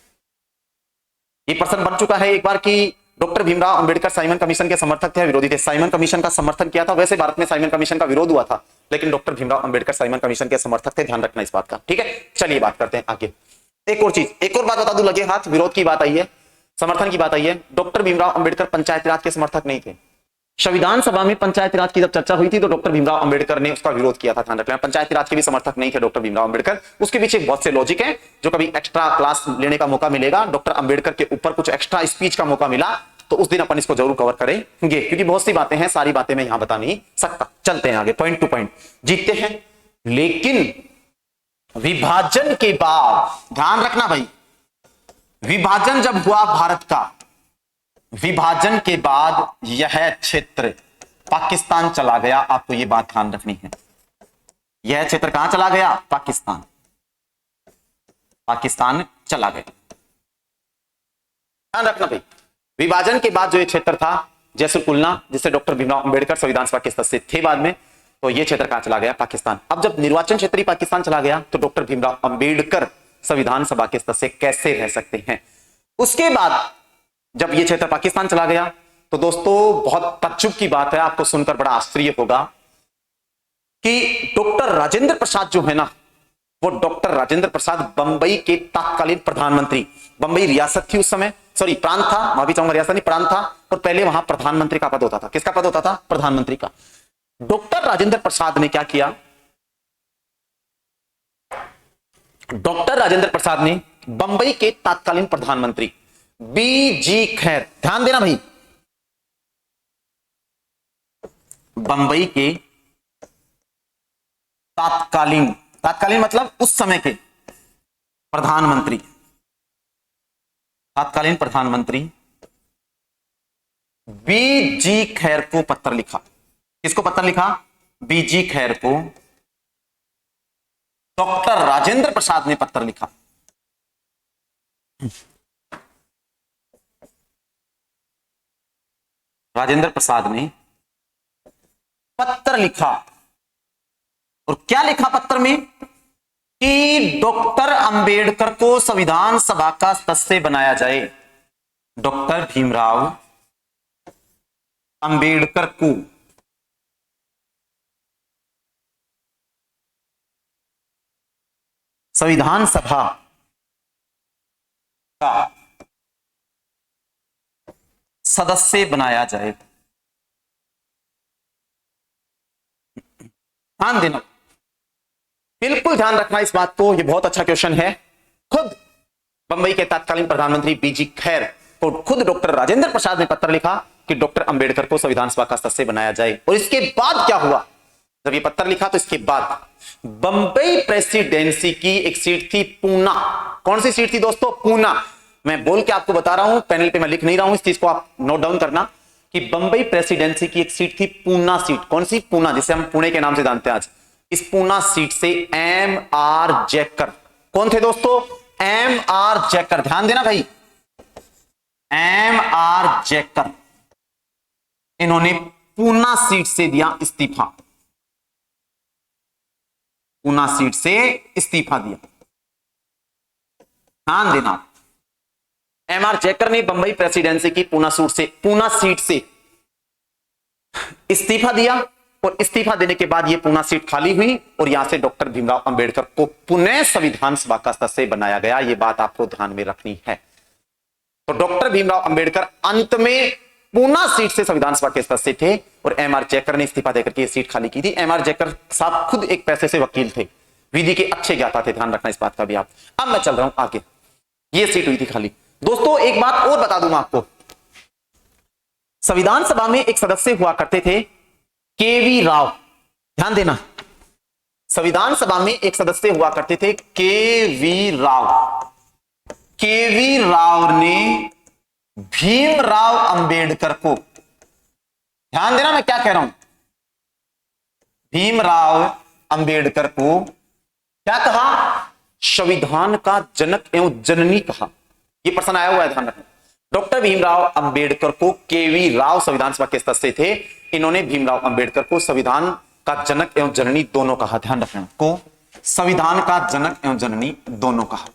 ये प्रश्न बन चुका है एक बार कि doctor Bhimrao Ambedkar Simon commission के समर्थक थे, विरोधी थे? साइमन कमीशन का समर्थन किया था। वैसे भारत में साइमन कमीशन का विरोध हुआ था, लेकिन doctor Bhimrao Ambedkar Simon commission के समर्थक थे, ध्यान रखना इस बात का। ठीक है, चलिए बात करते हैं आगे। एक और चीज, एक और बात बता दूं, लगे हाथ, विरोध की बात आई है, समर्थन की बात आई है। डॉक्टर भीमराव अंबेडकर पंचायती राज के समर्थक नहीं थे। संविधान सभा में पंचायती राज की जब चर्चा हुई थी तो डॉक्टर भीमराव अंबेडकर ने उसका विरोध किया था, ध्यान रखना। पंचायती राज के भी समर्थक नहीं थे डॉक्टर भीमराव अंबेडकर। उसके पीछे बहुत से लॉजिक है, जो कभी एक्स्ट्रा क्लास लेने का मौका मिलेगा, डॉक्टर अंबेडकर के ऊपर कुछ एक्स्ट्रा स्पीच का मौका मिला तो उस दिन अपन इसको जरूर कवर करेंगे, क्योंकि बहुत सी बातें हैं, सारी बातें मैं यहां बता नहीं सकता। चलते हैं आगे, पॉइंट टू पॉइंट। जीतते हैं, लेकिन विभाजन के बाद, ध्यान रखना भाई, विभाजन जब हुआ भारत का, विभाजन के बाद यह क्षेत्र पाकिस्तान चला गया। आपको यह बात ध्यान रखनी है, यह क्षेत्र कहां चला गया? पाकिस्तान, पाकिस्तान चला गया। ध्यान रखना भाई, विभाजन के बाद जो ये क्षेत्र था जैसुर कुलना, जिससे डॉक्टर भीमराव अंबेडकर संविधान सभा के सदस्य थे बाद में, तो ये क्षेत्र कहां चला गया? पाकिस्तान। अब जब निर्वाचन क्षेत्र ही पाकिस्तान चला गया तो डॉक्टर भीमराव अंबेडकर संविधान सभा के सदस्य कैसे रह सकते हैं? उसके बाद जब ये क्षेत्र पाकिस्तान चला गया तो दोस्तों बहुत ताज्जुब की बात है, आपको सुनकर बड़ा आश्चर्य होगा कि डॉक्टर राजेंद्र प्रसाद जो है ना, वो डॉक्टर राजेंद्र प्रसाद बंबई के तत्कालीन प्रधानमंत्री, बंबई रियासत थी उस समय, सॉरी प्रांत था, मैं भी चाहूंगा रियासत नहीं, प्रांत था, और पहले वहां प्रधानमंत्री का पद होता था। किसका पद होता था? प्रधानमंत्री का। डॉक्टर राजेंद्र प्रसाद ने क्या किया? डॉक्टर राजेंद्र प्रसाद ने बंबई के तत्कालीन प्रधानमंत्री बीजी खैर, ध्यान देना भाई, बंबई के तत्कालीन, तत्कालीन मतलब उस समय के प्रधानमंत्री, तत्कालीन प्रधानमंत्री बीजी खैर को पत्र लिखा। किसको पत्र लिखा? बीजी खैर को डॉक्टर राजेंद्र प्रसाद ने पत्र लिखा। राजेंद्र प्रसाद ने पत्र लिखा, और क्या लिखा पत्र में? कि डॉक्टर अंबेडकर को संविधान सभा का सदस्य बनाया जाए। डॉक्टर भीमराव अंबेडकर को संविधान सभा का सदस्य बनाया जाए। ध्यान देना, बिल्कुल ध्यान रखना इस बात को, ये बहुत अच्छा क्वेश्चन है। खुद बंबई के तत्कालीन प्रधानमंत्री बीजी खैर को खुद डॉक्टर राजेंद्र प्रसाद ने पत्र लिखा कि डॉक्टर अंबेडकर को संविधान सभा का सदस्य बनाया जाए। और इसके बाद क्या हुआ, जब ये पत्र लिखा तो इसके बाद बंबई प्रेसिडेंसी की एक सीट थी पूना। कौन सी सीट थी दोस्तों? पूना। मैं बोल के आपको बता रहा हूं, पैनल पे मैं लिख नहीं रहा हूं, इस चीज को आप नोट डाउन करना कि बंबई प्रेसिडेंसी की एक सीट थी पूना सीट। कौन सी? पूना, जिसे हम पुणे के नाम से जानते हैं आज। इस पूना सीट से एम आर जैकर, कौन थे दोस्तों? एम आर जैकर, ध्यान देना भाई, एम आर जैकर, इन्होंने पूना सीट से दिया इस्तीफा, पूना सीट से इस्तीफा दिया। ध्यान देना, एम आर जैकर ने बंबई प्रेसिडेंसी की पूना सीट से इस्तीफा दिया और इस्तीफा देने के बाद यह पूना सीट खाली हुई और यहां से डॉक्टर भीमराव अंबेडकर को पुनः संविधान सभा का सदस्य बनाया गया। यह बात आपको ध्यान में रखनी है। तो डॉक्टर भीमराव अंबेडकर अंत में पूना सीट से संविधान सभा के सदस्य थे और एम आर जैकर ने इस्तीफा देकर के सीट खाली की थी। एम आर जैकर साहब खुद एक पैसे से वकील थे, विधि के अच्छे ज्ञाता थे, ध्यान रखना इस बात का भी आप। अब मैं चल रहा हूं आगे, यह सीट हुई थी खाली। दोस्तों एक बात और बता दूं आपको, संविधान सभा में एक सदस्य हुआ करते थे केवी राव। ध्यान देना, संविधान सभा में एक सदस्य हुआ करते थे केवी राव। केवी राव ने भीमराव अंबेडकर को, ध्यान देना मैं क्या कह रहा हूं, भीमराव अंबेडकर को क्या कहा? संविधान का जनक एवं जननी कहा। यह प्रश्न आया हुआ है, ध्यान रखना। डॉक्टर भीमराव अंबेडकर को केवी राव संविधान सभा के सदस्य थे, इन्होंने भीमराव अंबेडकर को संविधान का जनक एवं जननी दोनों कहा। ध्यान रखना, को संविधान का जनक एवं जननी दोनों कहा।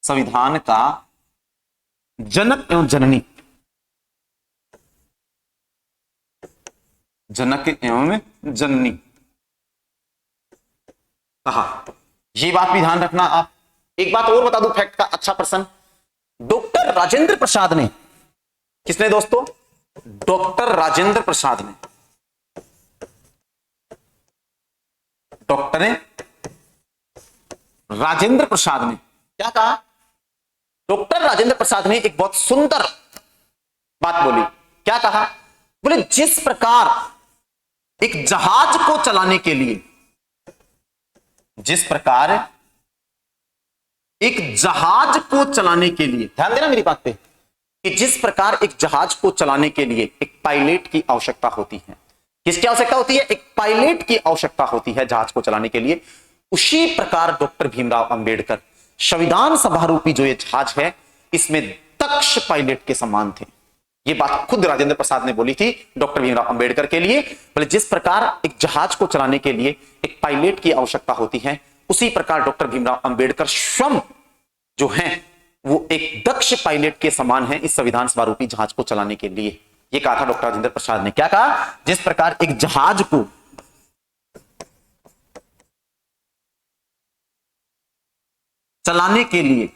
संविधान का जनक एवं जननी, जनक एवं जननी कहा। यह बात भी ध्यान रखना आप। एक बात और बता दूं, फैक्ट का अच्छा प्रश्न, डॉक्टर राजेंद्र प्रसाद ने, किसने दोस्तों? डॉक्टर राजेंद्र प्रसाद ने, डॉक्टर राजेंद्र प्रसाद ने क्या कहा? डॉक्टर राजेंद्र प्रसाद ने एक बहुत सुंदर बात बोली। क्या कहा? बोले जिस प्रकार एक जहाज को चलाने के लिए, जिस प्रकार एक जहाज को चलाने के लिए, ध्यान देना मेरी बात पे, कि जिस प्रकार एक जहाज को चलाने के लिए एक पायलट की आवश्यकता होती है। किसकी आवश्यकता होती है? एक पायलट की आवश्यकता होती है जहाज को चलाने के लिए। उसी प्रकार डॉक्टर भीमराव अंबेडकर संविधान सभा रूपी जो ये जहाज है, इसमें दक्ष पायलट के समान थे। ये बात खुद राजेंद्र प्रसाद ने बोली थी डॉक्टर भीमराव अंबेडकर के लिए। बोले जिस प्रकार एक जहाज को चलाने के लिए एक पायलट की आवश्यकता होती है, उसी प्रकार डॉक्टर भीमराव अंबेडकर स्वयं जो हैं वो एक दक्ष पायलट के समान है इस संविधान सभा रूपी जहाज को चलाने के लिए। ये कहा था डॉक्टर राजेंद्र प्रसाद ने। क्या कहा? जिस प्रकार एक जहाज को चलाने के लिए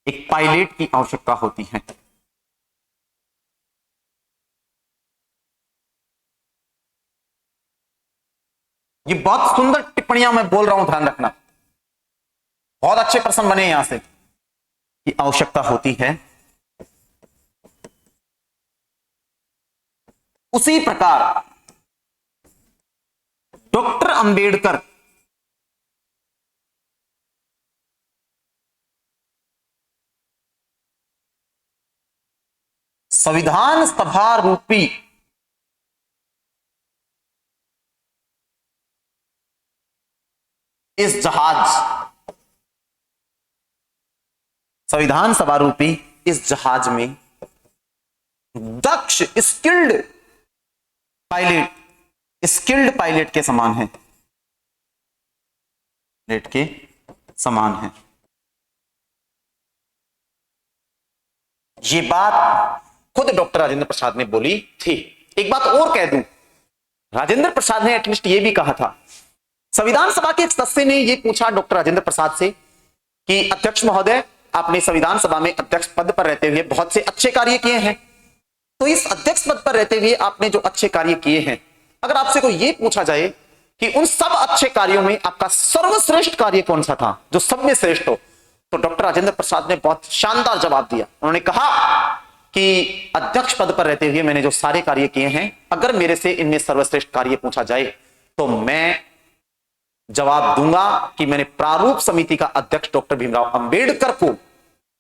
एक पायलट की आवश्यकता होती है, ये बहुत सुंदर टिप्पणियां मैं बोल रहा हूं, ध्यान रखना। बहुत अच्छे प्रश्न बने यहां से, की आवश्यकता होती है। उसी प्रकार डॉक्टर अंबेडकर संविधान सभा रूपी इस जहाज, संविधान सभा रूपी इस जहाज में दक्ष स्किल्ड पायलट के समान है, पायलट के समान है। ये बात खुद डॉक्टर राजेंद्र प्रसाद ने बोली थी। एक बात और कह दूं, राजेंद्र प्रसाद ने एटलीस्ट ये भी कहा था, संविधान सभा के एक सदस्य ने ये पूछा डॉक्टर राजेंद्र प्रसाद से कि अध्यक्ष महोदय आपने संविधान सभा में अध्यक्ष पद पर रहते हुए बहुत से अच्छे कार्य किए हैं। तो इस अध्यक्ष पद पर रहते हुए आपने जो अच्छे कार्य किए हैं, अगर आपसे कोई ये पूछा जाए कि उन सब अच्छे कार्यों में आपका सर्वश्रेष्ठ कार्य कौन सा था, जो सब में श्रेष्ठ हो, तो डॉक्टर राजेंद्र प्रसाद ने बहुत शानदार जवाब दिया। उन्होंने कहा कि अध्यक्ष पद पर रहते हुए मैंने जो सारे कार्य किए हैं, अगर मेरे से इनमें सर्वश्रेष्ठ कार्य पूछा जाए तो मैं जवाब दूंगा कि मैंने प्रारूप समिति का अध्यक्ष डॉक्टर भीमराव अंबेडकर को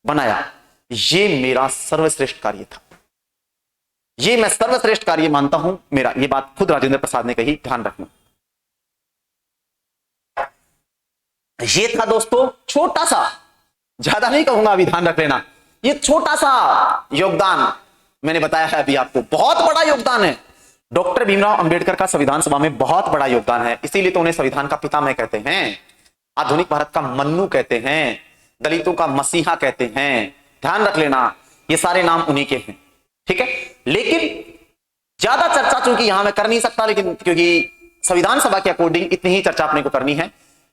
बनाया। ये मेरा सर्वश्रेष्ठ कार्य था, ये मैं सर्वश्रेष्ठ कार्य मानता हूं मेरा। ये बात खुद राजेंद्र प्रसाद ने कही, ध्यान रखना। ये था दोस्तों छोटा सा, ज्यादा नहीं कहूंगा अभी, ध्यान रख लेना, ये छोटा सा योगदान मैंने बताया है अभी आपको। बहुत बड़ा योगदान है डॉक्टर भीमराव अंबेडकर का, संविधान सभा में बहुत बड़ा योगदान है। इसीलिए तो उन्हें संविधान का पितामह कहते हैं, आधुनिक भारत का मन्नू कहते हैं, दलितों का मसीहा कहते हैं। ध्यान रख लेना, ये सारे नाम उन्हीं के हैं, ठीक है। लेकिन ज्यादा चर्चा चूंकि यहां मैं कर नहीं सकता, लेकिन क्योंकि संविधान सभा के अकॉर्डिंग इतनी ही चर्चा अपने को करनी है।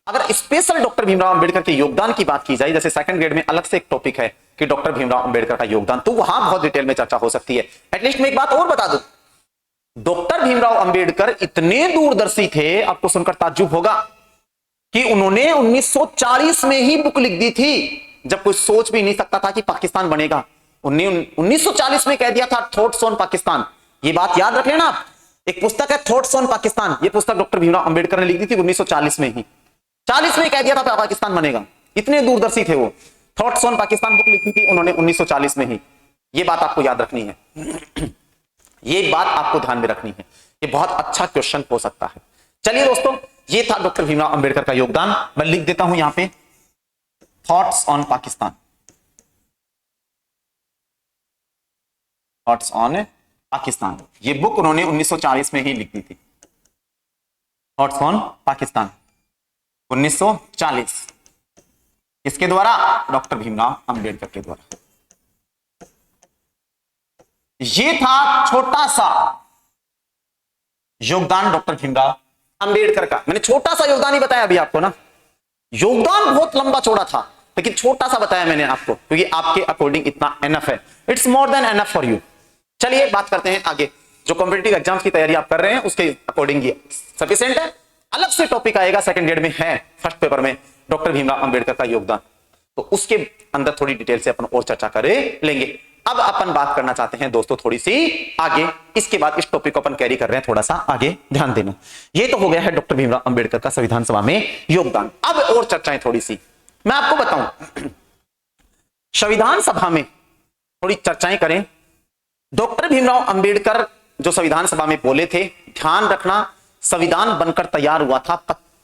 अगर स्पेशल डॉक्टर भीमराव अंबेडकर के योगदान की बात की जाए, जैसे सेकंड ग्रेड में अलग से एक टॉपिक है कि डॉक्टर भीमराव अंबेडकर का योगदान, तो वहां बहुत डिटेल में चर्चा हो सकती है। एटलीस्ट मैं एक बात और बता दूं, डॉक्टर भीमराव अंबेडकर इतने दूरदर्शी थे, आपको सुनकर ताज्जुब होगा कि उन्होंने 1940 में ही बुक लिख दी थी, जब कोई सोच भी नहीं सकता था कि पाकिस्तान बनेगा। 1940 में कह दिया था थॉट्स ऑन पाकिस्तान। ये बात याद रख लेना आप। एक पुस्तक है थॉट्स ऑन पाकिस्तान, ये पुस्तक डॉक्टर भीमराव अंबेडकर ने लिख दी थी 1940 में ही। 40 में कह दिया था पाकिस्तान बनेगा, इतने दूरदर्शी थे वो। थॉट्स ऑन पाकिस्तान बुक लिखी थी उन्होंने 1940 में ही। ये बात आपको याद रखनी है, ये बात आपको ध्यान में रखनी है। ये बहुत अच्छा क्वेश्चन हो सकता है। चलिए दोस्तों, ये था डॉक्टर भीमराव अंबेडकर का योगदान। मैं लिख देता हूं यहां पे thoughts on Pakistan, thoughts on Pakistan. ये बुक उन्होंने 1940 में ही लिख दी थी, थॉट्स ऑन पाकिस्तान 1940। इसके द्वारा, डॉक्टर भीमराव अंबेडकर के द्वारा। ये था छोटा सा योगदान डॉक्टर भीमराव अंबेडकर का। मैंने छोटा सा योगदान ही बताया अभी आपको ना, योगदान बहुत लंबा चौड़ा था, लेकिन छोटा सा बताया मैंने आपको, क्योंकि आपके अकॉर्डिंग इतना एनफ है। It's more than enough for you. चलिए बात करते हैं आगे, जो कॉम्पिटिटिव एग्जाम्स की तैयारी आप कर रहे हैं उसके अकॉर्डिंग ये सफिशिएंट है। अलग से टॉपिक आएगा सेकंड ग्रेड में है, फर्स्ट पेपर में, डॉक्टर भीमराव अंबेडकर का योगदान, तो उसके अंदर थोड़ी डिटेल से अपन और चर्चा कर लेंगे। अब अपन बात करना चाहते हैं दोस्तों थोड़ी सी आगे, इसके बाद इस टॉपिक को अपन कैरी कर रहे हैं थोड़ा सा आगे, ध्यान देना। ये तो हो गया है डॉक्टर भीमराव अंबेडकर का संविधान सभा में योगदान। अब और चर्चाएं थोड़ी सी मैं आपको बताऊं, संविधान सभा में थोड़ी चर्चाएं करें। डॉक्टर भीमराव अंबेडकर जो संविधान सभा में बोले थे, ध्यान रखना, संविधान बनकर तैयार हुआ था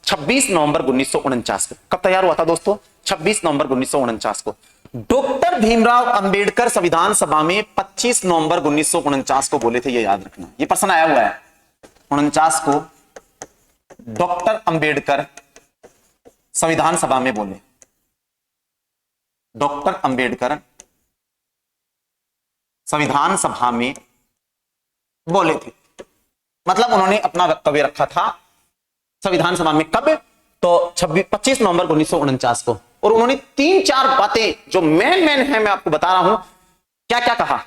26 नवंबर 1949 को। कब तैयार हुआ था दोस्तों? 26 नवंबर 1949 को। डॉक्टर भीमराव अंबेडकर संविधान सभा में 25 नवंबर 1949 को बोले थे, ये याद रखना। ये प्रश्न आया हुआ है 49 को डॉक्टर अंबेडकर संविधान सभा में बोले। डॉक्टर अंबेडकर संविधान सभा में बोले थे, मतलब उन्होंने अपना वक्तव्य रखा था संविधान सभा में। कब? तो 25 नवंबर 1949 को। और उन्होंने 3-4 बातें जो मेन है मैं आपको बता रहा हूं। क्या क्या कहा?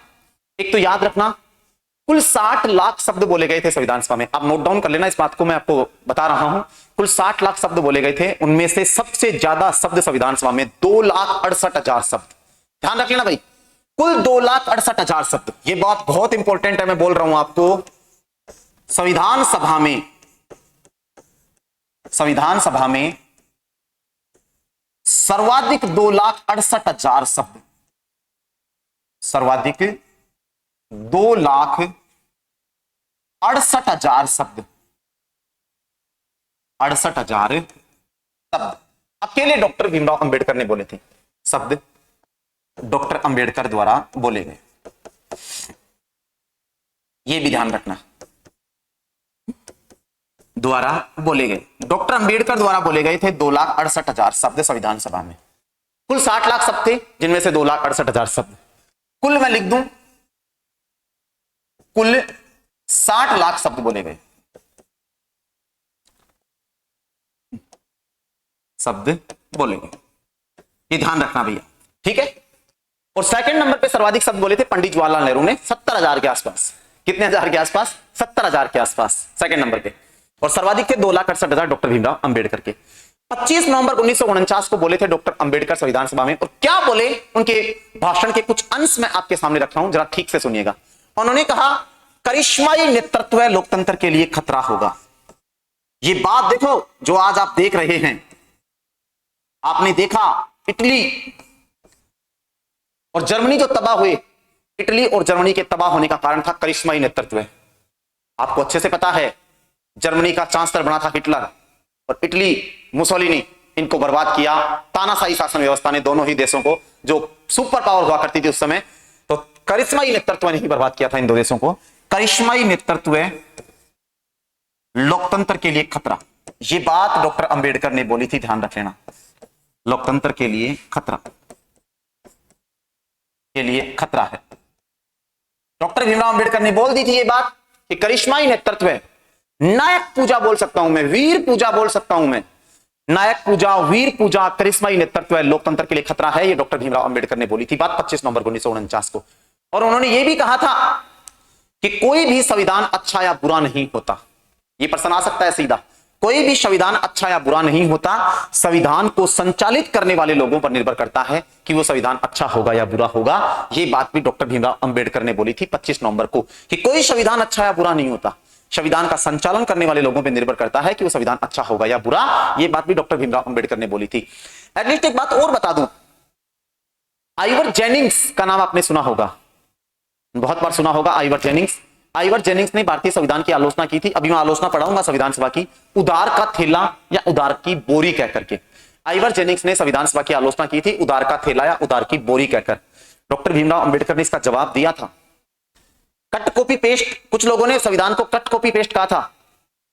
एक तो याद रखना, कुल 60 लाख शब्द बोले गए थे संविधान सभा में। आप नोट डाउन कर लेना, इस बात को मैं आपको बता रहा हूं। कुल 60 लाख शब्द बोले गए थे, उनमें से सबसे ज्यादा शब्द संविधान सभा में 2,68,000 शब्द। ध्यान रख लेना भाई, कुल 2,68,000 शब्द। ये बात बहुत इंपॉर्टेंट है, मैं बोल रहा हूं आपको। संविधान सभा में सर्वाधिक 2,68,000 शब्द, सर्वाधिक 2,68,000 शब्द, 68,000 शब्द अकेले डॉक्टर भीमराव अंबेडकर ने बोले थे। शब्द डॉक्टर अंबेडकर द्वारा बोले गए, ये भी ध्यान रखना, द्वारा बोले गए। डॉक्टर अंबेडकर द्वारा बोले गए थे 2,68,000 शब्द संविधान सभा में। कुल 60 लाख शब्द थे, जिनमें से 2,68,000 शब्द। कुल मैं लिख दूं, कुल 60 लाख शब्द बोले गए, शब्द बोले गए। ये ध्यान रखना भैया, ठीक है। और सेकंड नंबर पे सर्वाधिक शब्द बोले थे पंडित जवाहरलाल नेहरू ने 70,000 के आसपास। कितने हजार के आसपास? 70,000 के आसपास सेकंड नंबर पे। और सर्वाधिक थे 2,68,000 डॉक्टर भीमराव अंबेडकर के। 25 नवंबर 1949 को बोले थे डॉक्टर अंबेडकर संविधान सभा में। और क्या बोले, उनके भाषण के कुछ अंश मैं आपके सामने रख रहा हूं, जरा ठीक से सुनिएगा। उन्होंने कहा करिश्माई नेतृत्व लोकतंत्र के लिए खतरा होगा। ये बात देखो जो आज आप देख रहे हैं, आपने देखा इटली और जर्मनी जो तबाह हुए, इटली और जर्मनी के तबाह होने का कारण था करिश्माई नेतृत्व। आपको अच्छे से पता है जर्मनी का चांसलर बना था हिटलर और इटली मुसोलिनी, इनको बर्बाद किया तानाशाही शासन व्यवस्था ने दोनों ही देशों को, जो सुपर पावर हुआ करती थी उस समय। तो करिश्माई नेतृत्व ने ही बर्बाद किया था इन दो देशों को। करिश्माई नेतृत्व लोकतंत्र के लिए खतरा, ये बात डॉक्टर अंबेडकर ने बोली थी, ध्यान रख लेना। लोकतंत्र के लिए खतरा, के लिए खतरा है। डॉक्टर भीमराव अंबेडकर ने बोल दी थी ये बात कि करिश्माई नेतृत्व है, नायक पूजा बोल सकता हूं मैं, वीर पूजा बोल सकता हूं मैं, नायक पूजा, वीर पूजा, करिश्माई नेतृत्व है, लोकतंत्र के लिए खतरा है। ये डॉक्टर भीमराव अंबेडकर ने बोली थी बात 25 नवंबर 1949 को। और उन्होंने ये भी कहा था कि कोई भी संविधान अच्छा या बुरा नहीं होता। ये प्रश्न आ सकता है सीधा, कोई भी संविधान अच्छा या बुरा नहीं होता, संविधान को संचालित करने वाले लोगों पर निर्भर करता है कि वो संविधान अच्छा होगा या बुरा होगा। ये बात भी डॉक्टर भीमराव अंबेडकर ने बोली थी 25 नवंबर को कि कोई संविधान अच्छा या बुरा नहीं होता, संविधान का संचालन करने वाले लोगों पर निर्भर करता है कि वो संविधान अच्छा होगा या बुरा। ये बात भी डॉक्टर भीमराव अंबेडकर ने बोली थी। एटलीस्ट एक बात और बता दूं, आइवर जेनिंग्स का नाम आपने सुना होगा, बहुत बार सुना होगा आइवर जेनिंग्स। आइवर जेनिंग्स ने भारतीय संविधान की आलोचना की थी। अभी मैं आलोचना पढ़ाऊंगा संविधान सभा की, उदार का थैला या उदार की बोरी कहकर के। आइवर जेनिंग्स ने संविधान सभा की आलोचना की थी उदार का थैला या उदार की बोरी कहकर। डॉक्टर भीमराव अंबेडकर ने इसका जवाब दिया था। कट कॉपी पेस्ट, कुछ लोगों ने संविधान को कट कॉपी पेस्ट कहा था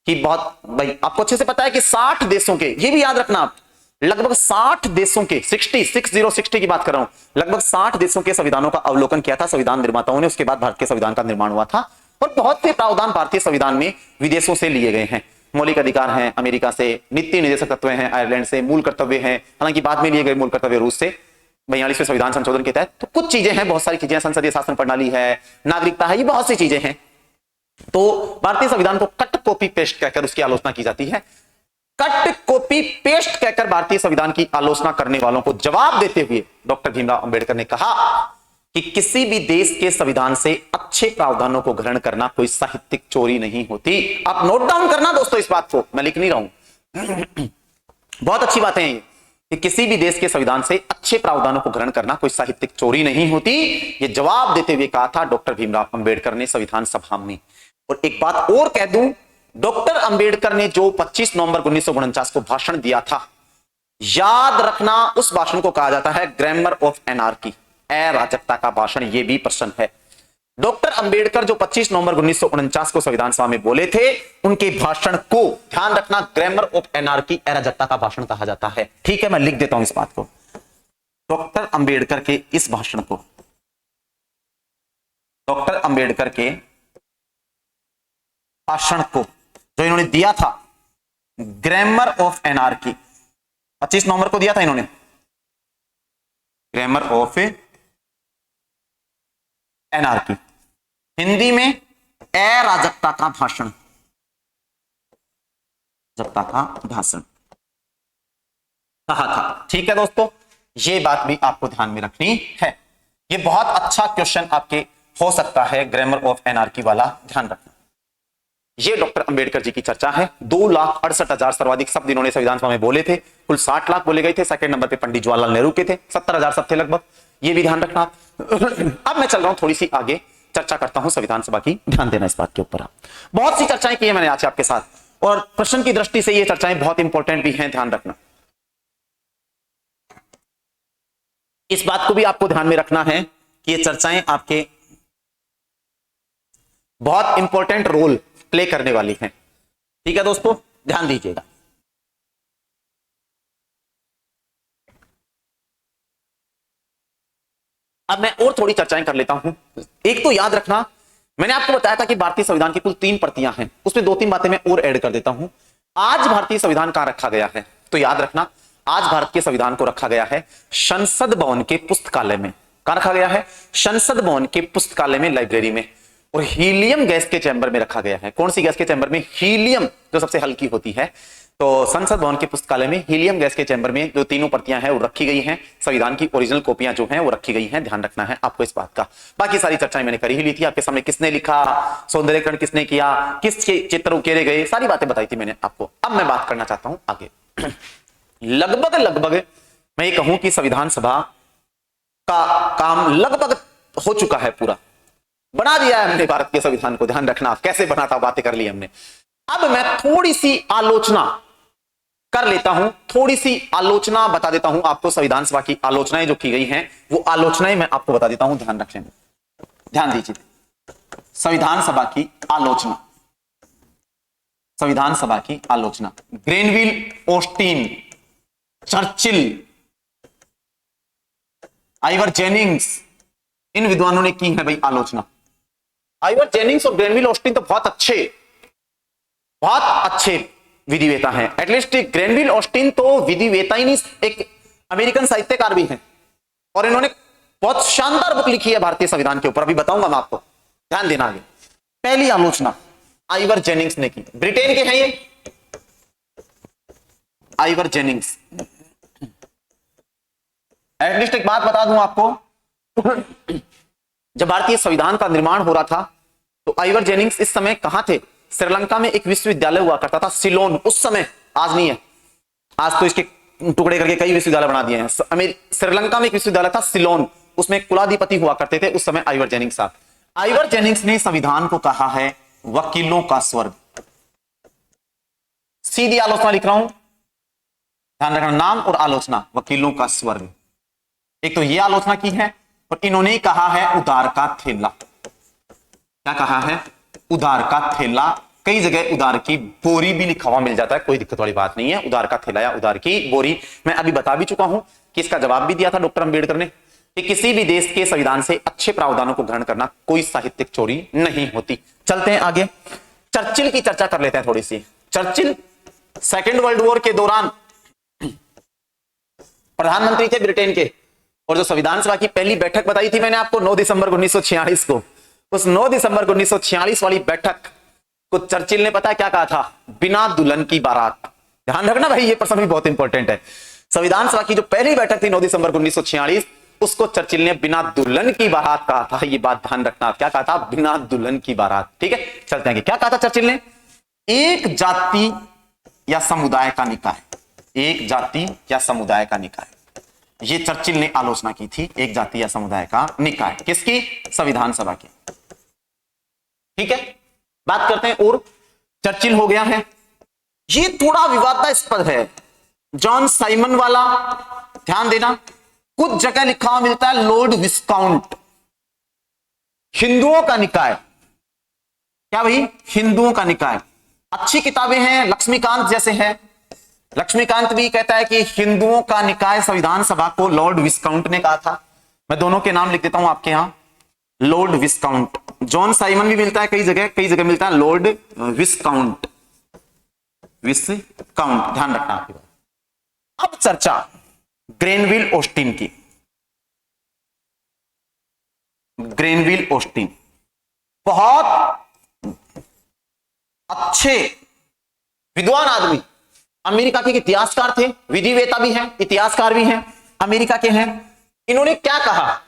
कि बहुत, भाई आपको अच्छे से पता है कि 60 देशों के, ये भी याद रखना आप, लगभग 60 देशों के 60 की बात कर रहा हूं, लगभग 60 देशों के संविधानों का अवलोकन किया था संविधान निर्माताओं ने। उसके बाद भारत के संविधान का निर्माण हुआ था और बहुत से प्रावधान भारतीय संविधान में विदेशों से लिए गए हैं। मौलिक अधिकार हैं अमेरिका से, नीति निर्देशक तत्व हैं आयरलैंड से, मूल कर्तव्य हैं, हालांकि बाद में लिए गए मूल कर्तव्य रूस से 42वें संविधान संशोधन के तहत। तो कुछ चीजें हैं, बहुत सारी चीजें, संसदीय शासन प्रणाली है, नागरिकता है, ये बहुत सी चीजें हैं। तो भारतीय संविधान को कट कॉपी पेस्ट कहकर उसकी आलोचना की जाती है। कट कॉपी पेस्ट कहकर भारतीय संविधान की आलोचना करने वालों को जवाब देते हुए डॉक्टर भीमराव अंबेडकर ने कहा कि किसी भी देश के संविधान से अच्छे प्रावधानों को ग्रहण करना कोई साहित्यिक चोरी नहीं होती। आप नोट डाउन करना दोस्तों इस बात को, मैं लिख नहीं रहा हूं। बहुत अच्छी बातें हैं ये कि किसी भी देश के संविधान से अच्छे प्रावधानों को ग्रहण करना कोई साहित्यिक चोरी नहीं होती। ये जवाब देते हुए कहा था डॉक्टर भीमराव अंबेडकर ने संविधान सभा में। और एक बात और कह दूं, डॉक्टर अंबेडकर ने जो 25 नवंबर 1949 को भाषण दिया था, याद रखना उस भाषण को कहा जाता है ग्रामर ऑफ एनार्की, अराजकता का भाषण। यह भी प्रश्न है। डॉक्टर अंबेडकर जो 25 नवंबर 1949 को संविधान सभा में बोले थे, उनके भाषण को ध्यान रखना ग्रामर ऑफ एनार्की, अराजकता का भाषण कहा जाता है। ठीक है, मैं लिख देता हूं इस बात को। डॉक्टर अंबेडकर के इस भाषण को, डॉक्टर अंबेडकर के भाषण को जो इन्होंने दिया था ग्रामर ऑफ एनार्की, 25 नवंबर को दिया था इन्होंने, ग्रामर ऑफ एनार्की, हिंदी में अराजकता का भाषण, अराजकता का भाषण कहा था। ठीक है दोस्तों, ये बात भी आपको ध्यान में रखनी है। ये बहुत अच्छा क्वेश्चन आपके हो सकता है, ग्रामर ऑफ एनार्की वाला, ध्यान रखना। ये डॉक्टर अंबेडकर जी की चर्चा है। 2,68,000 सर्वाधिक शब्द इन्होंने संविधान सभा में बोले थे। कुल 60 लाख बोले गए थे। सेकंड नंबर पे पंडित जवाहरलाल नेहरू के थे, 70,000 शब्द थे लगभग। ये भी ध्यान रखना। अब मैं चल रहा हूं थोड़ी सी आगे, चर्चा करता हूं संविधान सभा की, ध्यान देना इस बात के ऊपर। बहुत सी चर्चाएं की है मैंने आज आपके साथ, और प्रश्न की दृष्टि से ये चर्चाएं बहुत इंपॉर्टेंट भी हैं, ध्यान रखना। इस बात को भी आपको ध्यान में रखना है कि ये चर्चाएं आपके बहुत इंपॉर्टेंट रोल प्ले करने वाली हैं। ठीक है दोस्तों, ध्यान दीजिएगा। अब मैं और थोड़ी चर्चाएं कर लेता हूं। एक तो याद रखना, मैंने आपको बताया था कि भारतीय संविधान की कुल 3 प्रतियां हैं, उसमें 2-3 बातें मैं और ऐड कर देता हूं। आज भारतीय संविधान कहां रखा गया है, तो याद रखना आज भारत के संविधान को रखा गया है संसद भवन के पुस्तकालय में। कहां रखा गया है? संसद भवन के पुस्तकालय में, लाइब्रेरी में। और हीलियम गैस के चैम्बर में रखा गया है। कौन सी गैस के चैम्बर में? हीलियम, जो सबसे हल्की होती है। तो संसद भवन के पुस्तकालय में हीलियम गैस के चैम्बर में जो तीनों प्रतियां हैं वो रखी गई हैं। संविधान की ओरिजिनल कॉपियां जो हैं वो रखी गई हैं। ध्यान रखना है आपको इस बात का। बाकी सारी चर्चाएं मैंने करी ही ली थी आपके सामने। किसने लिखा, सौंदर्यकरण किसने किया, किसके चित्र उकेरे गए, सारी बातें बताई थी मैंने आपको। अब मैं बात करना चाहता हूं आगे। लगभग मैं ये कहूं कि संविधान सभा का काम लगभग हो चुका है, पूरा बना दिया है हमने भारत के संविधान को। ध्यान रखना, कैसे बना था बातें कर ली हमने। अब मैं थोड़ी सी आलोचना कर लेता हूं, थोड़ी सी आलोचना बता देता हूं आपको। संविधान सभा की आलोचनाएं जो की गई हैं वो आलोचनाएं मैं आपको बता देता हूं। ध्यान रखें, ध्यान दीजिए। संविधान सभा की आलोचना, संविधान सभा की आलोचना। Granville, Austin, Churchill, Ivor Jennings, इन विद्वानों ने की है भाई आलोचना। आइवर जेनिंग्स और ग्रेनविल ऑस्टिन तो बहुत अच्छे विधिवेता हैं। एटलीस्ट ग्रेनविल ऑस्टिन तो विधिवेता ही नहीं, एक अमेरिकन साहित्यकार भी हैं और इन्होंने बहुत शानदार बुक लिखी है भारतीय संविधान के ऊपर। अभी बताऊंगा मैं आपको, ध्यान देना आगे। पहली आलोचना आइवर जेनिंग्स ने की। ब्रिटेन के हैं ये, आइवर जेनिंग्स। एटलीस्ट एक बात बता दूं आपको, जब भारतीय संविधान का निर्माण हो रहा था तो आइवर जेनिंग्स इस समय कहां थे? श्रीलंका में एक विश्वविद्यालय हुआ करता था, सिलोन। उस समय, आज नहीं है, आज तो इसके टुकड़े करके कई विश्वविद्यालय बना दिए हैं। श्रीलंका में एक विश्वविद्यालय था सिलोन, उसमें कुलाधिपति हुआ करते थे उस समय आइवर जेनिंग्स साहब। आइवर जेनिंग्स ने संविधान को कहा है वकीलों का स्वर्ग। सीधी आलोचना लिख रहा हूं, ध्यान रखना, नाम और आलोचना, वकीलों का स्वर्ग। एक तो यह आलोचना की है और इन्होंने कहा है उधार का थैला। क्या कहा है? उधार का थैला। कई जगह उधार की बोरी भी लिखा हुआ मिल जाता है, कोई दिक्कत वाली बात नहीं है। उधार का थैला या उधार की बोरी, मैं अभी बता भी चुका हूं कि इसका जवाब भी दिया था डॉक्टर अंबेडकर ने कि किसी भी देश के संविधान से अच्छे प्रावधानों को ग्रहण करना कोई साहित्यिक चोरी नहीं होती। चलते हैं आगे, चर्चिल की चर्चा कर लेते हैं थोड़ी सी। चर्चिल सेकेंड वर्ल्ड वॉर के दौरान प्रधानमंत्री थे ब्रिटेन के, और जो संविधान सभा की पहली बैठक बताई थी मैंने आपको 9 दिसंबर 1946 को, उस 9 दिसंबर 1946 वाली बैठक को चर्चिल ने पता क्या कहा था? बिना दुल्हन की बारात। ध्यान रखना भाई, ये प्रश्न भी बहुत इंपॉर्टेंट है। संविधान सभा की जो पहली बैठक थी 9 दिसंबर 1946, उसको चर्चिल ने बिना दुल्हन की बारात कहा था। ये बात ध्यान रखना, क्या कहा था? बिना दुल्हन की बारात। ठीक है, चलते हैं। क्या कहा था चर्चिल ने? एक जाति या समुदाय का निकाय, एक जाति या समुदाय का निकाय। ये चर्चिल ने आलोचना की थी, एक जाति या समुदाय का निकाय। किसकी? संविधान सभा की। ठीक है, बात करते हैं। और चर्चिल हो गया है, ये थोड़ा विवादास्पद है, जॉन साइमन वाला। ध्यान देना, कुछ जगह लिखा हुआ मिलता है लॉर्ड विस्काउंट, हिंदुओं का निकाय। क्या भाई? हिंदुओं का निकाय। अच्छी किताबें हैं, लक्ष्मीकांत जैसे हैं। लक्ष्मीकांत भी कहता है कि हिंदुओं का निकाय संविधान सभा को लॉर्ड विस्काउंट ने कहा था। मैं दोनों के नाम लिख देता हूं आपके यहां, लॉर्ड विस्काउंट। जॉन साइमन भी मिलता है कई जगह मिलता है लॉर्ड विस्काउंट, विस्काउंट। ध्यान रखना आपकी बात। अब चर्चा ग्रेनविल ऑस्टिन की। ग्रेनविल ऑस्टिन बहुत अच्छे विद्वान आदमी, अमेरिका के इतिहासकार थे, विधिवेता भी हैं, इतिहासकार भी हैं, अमेरिका के हैं। इन्होंने क्या कहा?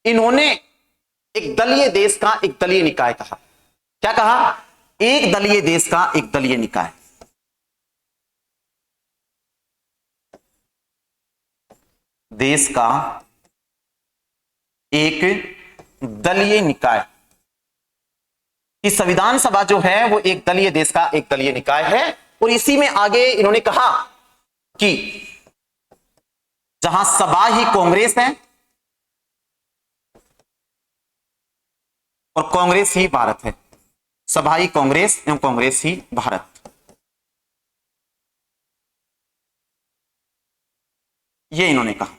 इन्होंने एक दलीय देश का एक दलीय निकाय कहा। क्या कहा? एक दलीय देश का एक दलीय निकाय। देश का एक दलीय निकाय कि संविधान सभा जो है वो एक दलीय देश का एक दलीय निकाय है। और इसी में आगे इन्होंने कहा कि जहां सभा ही कांग्रेस है और कांग्रेस ही भारत है, सभा ही कांग्रेस एवं कांग्रेस ही भारत। ये इन्होंने कहा,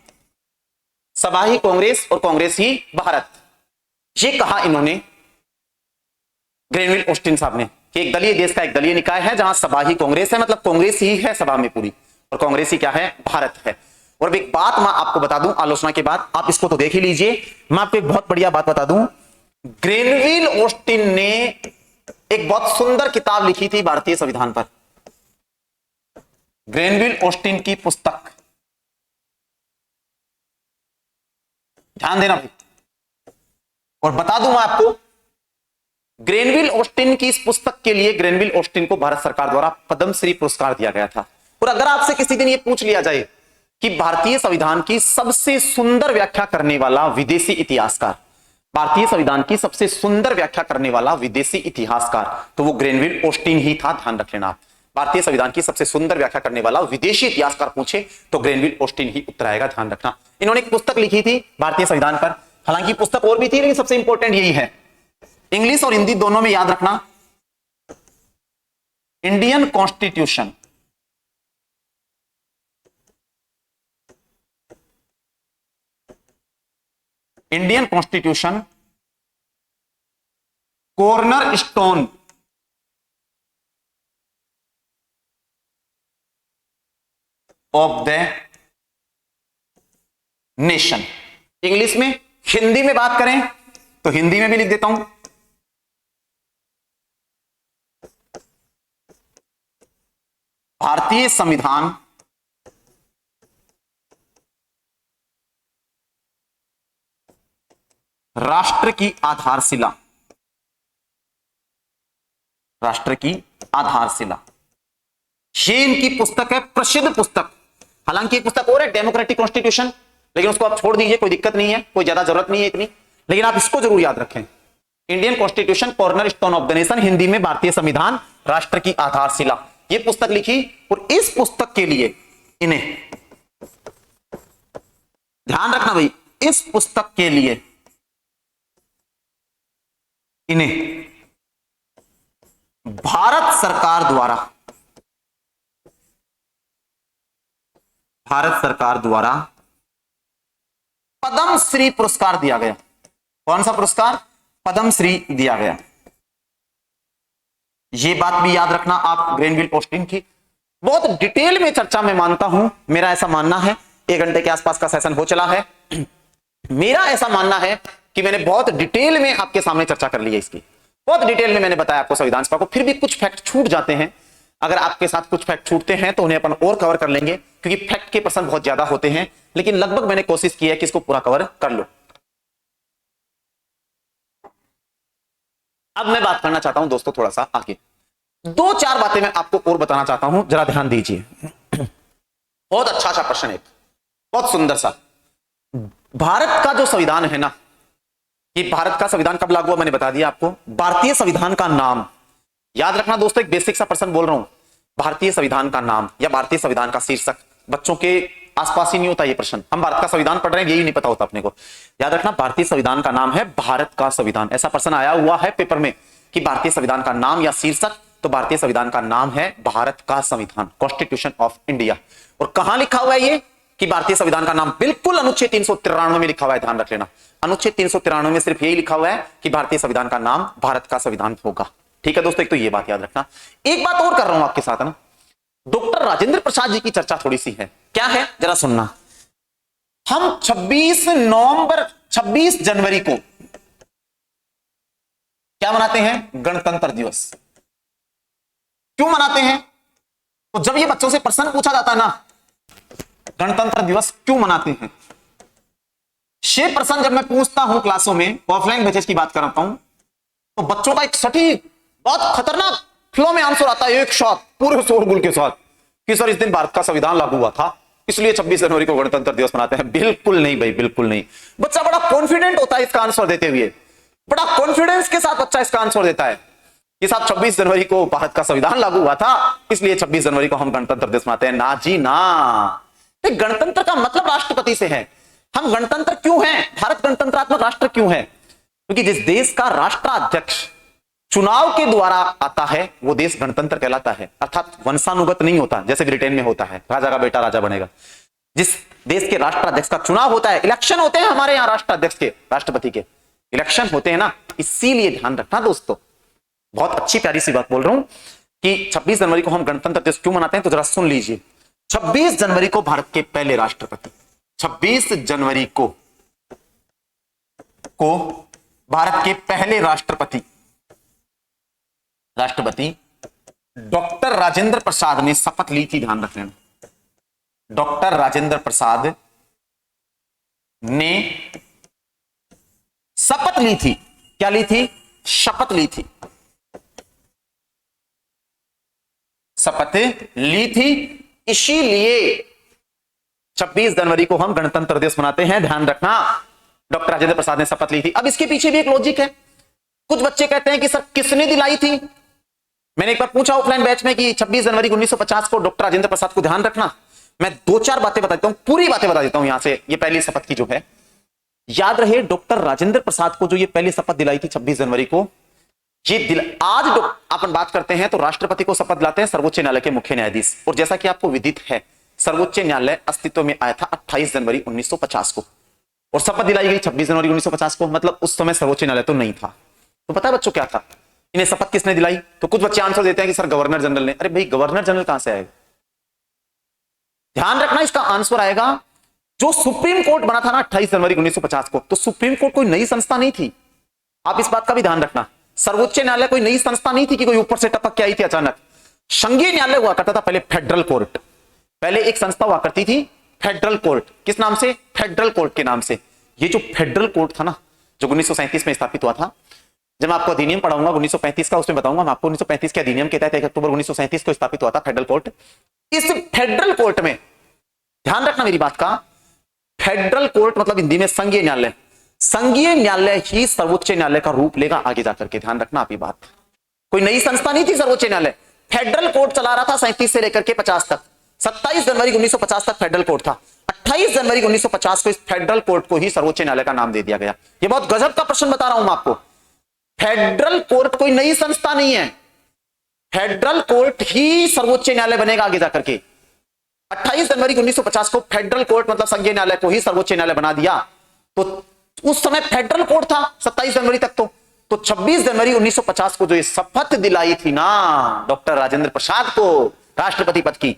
सभा ही कांग्रेस और कांग्रेस ही भारत। ये कहा इन्होंने ग्रेनविल ऑस्टिन साहब ने कि एक दलीय देश का एक दलीय निकाय है जहां सभा ही कांग्रेस है, मतलब कांग्रेस ही है सभा में पूरी, और कांग्रेसी क्या है? भारत है। और एक बात मैं आपको बता दूं आलोचना के बाद, आप इसको तो देख ही लीजिए, मैं आपको एक बहुत बढ़िया बात बता दूं। ग्रेनविल ऑस्टिन ने एक बहुत सुंदर किताब लिखी थी भारतीय संविधान पर, ग्रेनविल ऑस्टिन की पुस्तक, ध्यान देना भाई। और बता दूं मैं आपको, ग्रेनविल ऑस्टिन की इस पुस्तक के लिए ग्रेनविल ऑस्टिन को भारत सरकार द्वारा पद्मश्री पुरस्कार दिया गया था। और अगर आपसे किसी दिन यह पूछ लिया जाए कि भारतीय संविधान की सबसे सुंदर व्याख्या करने वाला विदेशी इतिहासकार, भारतीय संविधान की सबसे सुंदर व्याख्या करने वाला विदेशी इतिहासकार, तो वो ग्रेनविल ऑस्टिन ही था, ध्यान रख लेना। भारतीय संविधान की सबसे सुंदर व्याख्या करने वाला विदेशी इतिहासकार पूछे तो ग्रेनविल ऑस्टिन ही उत्तर आएगा, ध्यान रखना। इन्होंने एक पुस्तक लिखी थी भारतीय संविधान पर, हालांकि पुस्तक और भी थी लेकिन सबसे इंपॉर्टेंट यही है, इंग्लिश और हिंदी दोनों में याद रखना, Indian constitution. Indian constitution corner stone of the nation. English में, हिंदी में बात करें तो हिंदी में भी लिख देता हूं, भारतीय संविधान राष्ट्र की आधारशिला, राष्ट्र की आधारशिला, ये इनकी पुस्तक है, प्रसिद्ध पुस्तक। हालांकि एक पुस्तक और है डेमोक्रेटिक कॉन्स्टिट्यूशन, लेकिन उसको आप छोड़ दीजिए, कोई दिक्कत नहीं है, कोई ज्यादा जरूरत नहीं है इतनी, लेकिन आप इसको जरूर याद रखें, Indian constitution corner stone of the nation, Hindi में भारतीय संविधान राष्ट्र की आधारशिला, ये पुस्तक लिखी। और इस पुस्तक के लिए इन्हें, ध्यान रखना भाई, इस पुस्तक के लिए इन्हें भारत सरकार द्वारा, भारत सरकार द्वारा पद्मश्री पुरस्कार दिया गया। कौन सा पुरस्कार? पद्मश्री दिया गया। यह बात भी याद रखना आप ग्रेनविल ऑस्टिन की। बहुत डिटेल में चर्चा में मानता हूं, मेरा ऐसा मानना है, 1 घंटे के आसपास का सेशन हो चला है, मेरा ऐसा मानना है कि मैंने बहुत डिटेल में आपके सामने चर्चा कर ली है इसकी, बहुत डिटेल में मैंने बताया आपको संविधान सभा को। फिर भी कुछ फैक्ट छूट जाते हैं, अगर आपके साथ कुछ फैक्ट छूटते हैं तो उन्हें अपन और कवर कर लेंगे, क्योंकि फैक्ट के पर्सन बहुत ज्यादा होते हैं, लेकिन लगभग मैंने कोशिश की है कि इसको पूरा कवर कर लो। अब मैं बात करना चाहता हूं दोस्तों थोड़ा सा आगे, 2-4 बातें मैं आपको और बताना चाहता हूं, जरा ध्यान दीजिए। बहुत अच्छा सा प्रश्न है, बहुत सुंदर सा। भारत का जो संविधान है ना, ये भारत का संविधान कब लागू हुआ मैंने बता दिया आपको। भारतीय संविधान का नाम याद रखना दोस्तों, एक बेसिक सा प्रश्न बोल रहा हूं, भारतीय संविधान का नाम या भारतीय संविधान का शीर्षक, बच्चों के आसपास ही नहीं होता ये प्रश्न, हम भारत का संविधान पढ़ रहे हैं यही नहीं पता होता अपने को। याद रखना, भारतीय संविधान का नाम है भारत का संविधान। ऐसा प्रश्न आया हुआ है पेपर में कि भारतीय संविधान का नाम या शीर्षक, तो भारतीय संविधान का नाम है भारत का संविधान, कॉन्स्टिट्यूशन ऑफ इंडिया। और कहां लिखा हुआ है ये कि भारतीय संविधान का नाम? बिल्कुल अनुच्छेद 393 में लिखा हुआ है, ध्यान रख लेना। अनुच्छेद 393 में सिर्फ यही लिखा हुआ है कि भारतीय संविधान का नाम भारत का संविधान होगा। ठीक है दोस्तों, एक तो ये बात याद रखना। एक बात और कर रहा हूं आपके साथ ना, डॉक्टर राजेंद्र प्रसाद जी की चर्चा थोड़ी सी है, क्या है जरा सुनना। हम 26 जनवरी को क्या मनाते हैं? गणतंत्र दिवस। क्यों मनाते हैं? तो जब ये बच्चों से प्रश्न पूछा जाता है ना, गणतंत्र दिवस क्यों मनाते हैं, ये प्रश्न जब मैं पूछता हूं क्लासों में, ऑफलाइन बैचेस की बात करता हूं, तो बच्चों का एक सटीक बहुत खतरनाक फ्लो में आंसर आता है, एक साथ पूरे शोरगुल के साथ, कि सर इस दिन भारत का संविधान लागू हुआ था इसलिए 26 जनवरी को गणतंत्र दिवस मनाते हैं। बिल्कुल नहीं भाई, बिल्कुल नहीं। बच्चा बड़ा कॉन्फिडेंट होता है इसका आंसर देते हुए, बड़ा कॉन्फिडेंस के साथ बच्चा इसका आंसर देता है कि साहब 26 जनवरी को भारत का संविधान लागू हुआ था इसलिए 26 जनवरी को हम गणतंत्र दिवस मनाते हैं। ना जी ना, गणतंत्र का मतलब राष्ट्रपति से है। हम गणतंत्र क्यों हैं, भारत गणतंत्रात्मक राष्ट्र क्यों है? क्योंकि जिस देश का राष्ट्राध्यक्ष चुनाव के द्वारा आता है वो देश गणतंत्र कहलाता है, अर्थात वंशानुगत नहीं होता जैसे ब्रिटेन में होता है, राजा का बेटा राजा बनेगा। जिस देश के राष्ट्राध्यक्ष का चुनाव होता है, इलेक्शन होते हैं हमारे यहाँ राष्ट्राध्यक्ष के, राष्ट्रपति के इलेक्शन होते हैं ना, इसीलिए ध्यान रखना दोस्तों। बहुत अच्छी प्यारी सी बात बोल रहा हूं कि 26 जनवरी को हम गणतंत्र दिवस क्यों मनाते हैं, तो जरा सुन लीजिए। 26 जनवरी को भारत के पहले राष्ट्रपति, 26 जनवरी को भारत के पहले राष्ट्रपति डॉक्टर राजेंद्र प्रसाद ने शपथ ली थी। ध्यान रख लेना, डॉक्टर राजेंद्र प्रसाद ने शपथ ली थी। क्या ली थी? शपथ ली थी। शपथ ली थी, इसीलिए 26 जनवरी को हम गणतंत्र दिवस मनाते हैं। ध्यान रखना, डॉक्टर राजेंद्र प्रसाद ने शपथ ली थी। अब इसके पीछे भी एक लॉजिक है। कुछ बच्चे कहते हैं कि सर किसने दिलाई थी? मैंने एक बार पूछा ऑफलाइन बैच में कि 26 जनवरी 1950 को डॉक्टर राजेंद्र प्रसाद को, ध्यान रखना मैं 2-4 बातें बता देता हूं, पूरी बातें बता देता हूं यहां से। ये पहली शपथ की जो है, याद रहे डॉक्टर राजेंद्र प्रसाद को जो ये पहली शपथ दिलाई थी 26 जनवरी को, ये आज अपन बात करते हैं तो राष्ट्रपति को शपथ दिलाते हैं सर्वोच्च न्यायालय के मुख्य न्यायाधीश। और जैसा कि आपको विदित है, सर्वोच्च न्यायालय अस्तित्व में आया था 28 जनवरी 1950 को और शपथ दिलाई गई 26 जनवरी 1950 को। मतलब उस समय सर्वोच्च न्यायालय तो नहीं था। तो पता है बच्चों क्या था? इन्हें शपथ किसने दिलाई? तो कुछ बच्चे आंसर देते हैं कि सर गवर्नर जनरल ने। अरे भाई, गवर्नर जनरल कहां से आएगा? ध्यान रखना, इसका आंसर आएगा जो सुप्रीम कोर्ट बना था ना 28 जनवरी 1950 को, तो सुप्रीम कोर्ट कोई नई संस्था नहीं थी। आप इस बात का भी ध्यान रखना, सर्वोच्च न्यायालय कोई नई संस्था नहीं थी कि कोई ऊपर से टपक के आई थी अचानक। संघीय न्यायालय हुआ करता था पहले, फेडरल कोर्ट। पहले एक संस्था हुआ करती थी फेडरल कोर्ट। किस नाम से? फेडरल कोर्ट के नाम से। ये जो फेडरल कोर्ट था ना, जो 1937 में स्थापित हुआ था, जब मैं आपको अधिनियम पढ़ाऊंगा 1935 का, उसमें बताऊंगा मैं आपको 1935 के अधिनियम के तहत 1 अक्टूबर 1937 को स्थापित हुआ था फेडरल कोर्ट। इस फेडरल कोर्ट में, ध्यान रखना मेरी बात का, फेडरल कोर्ट मतलब हिंदी में संघीय न्यायालय। संघीय न्यायालय ही सर्वोच्च न्यायालय का रूप लेगा आगे जाकर के। ध्यान रखना आप ये बात, कोई नई संस्था नहीं थी सर्वोच्च न्यायालय। फेडरल कोर्ट चला रहा था 37 से लेकर के 50 तक। 27 जनवरी 1950 तक फेडरल कोर्ट था। 28 जनवरी 1950 को इस फेडरल कोर्ट को ही सर्वोच्च न्यायालय का नाम दे दिया गया। ये बहुत गजब का प्रश्न बता रहा हूं मैं आपको। फेडरल कोर्ट कोई नई संस्था नहीं है, फेडरल कोर्ट ही सर्वोच्च न्यायालय बनेगा आगे जाकर के। 28 जनवरी 1950 को फेडरल कोर्ट मतलब संघीय न्यायालय को ही सर्वोच्च न्यायालय बना दिया। तो उस समय फेडरल कोर्ट था 27 जनवरी तक। तो 26 जनवरी 1950 को जो ये शपथ दिलाई थी ना डॉक्टर राजेंद्र प्रसाद को राष्ट्रपति पद की,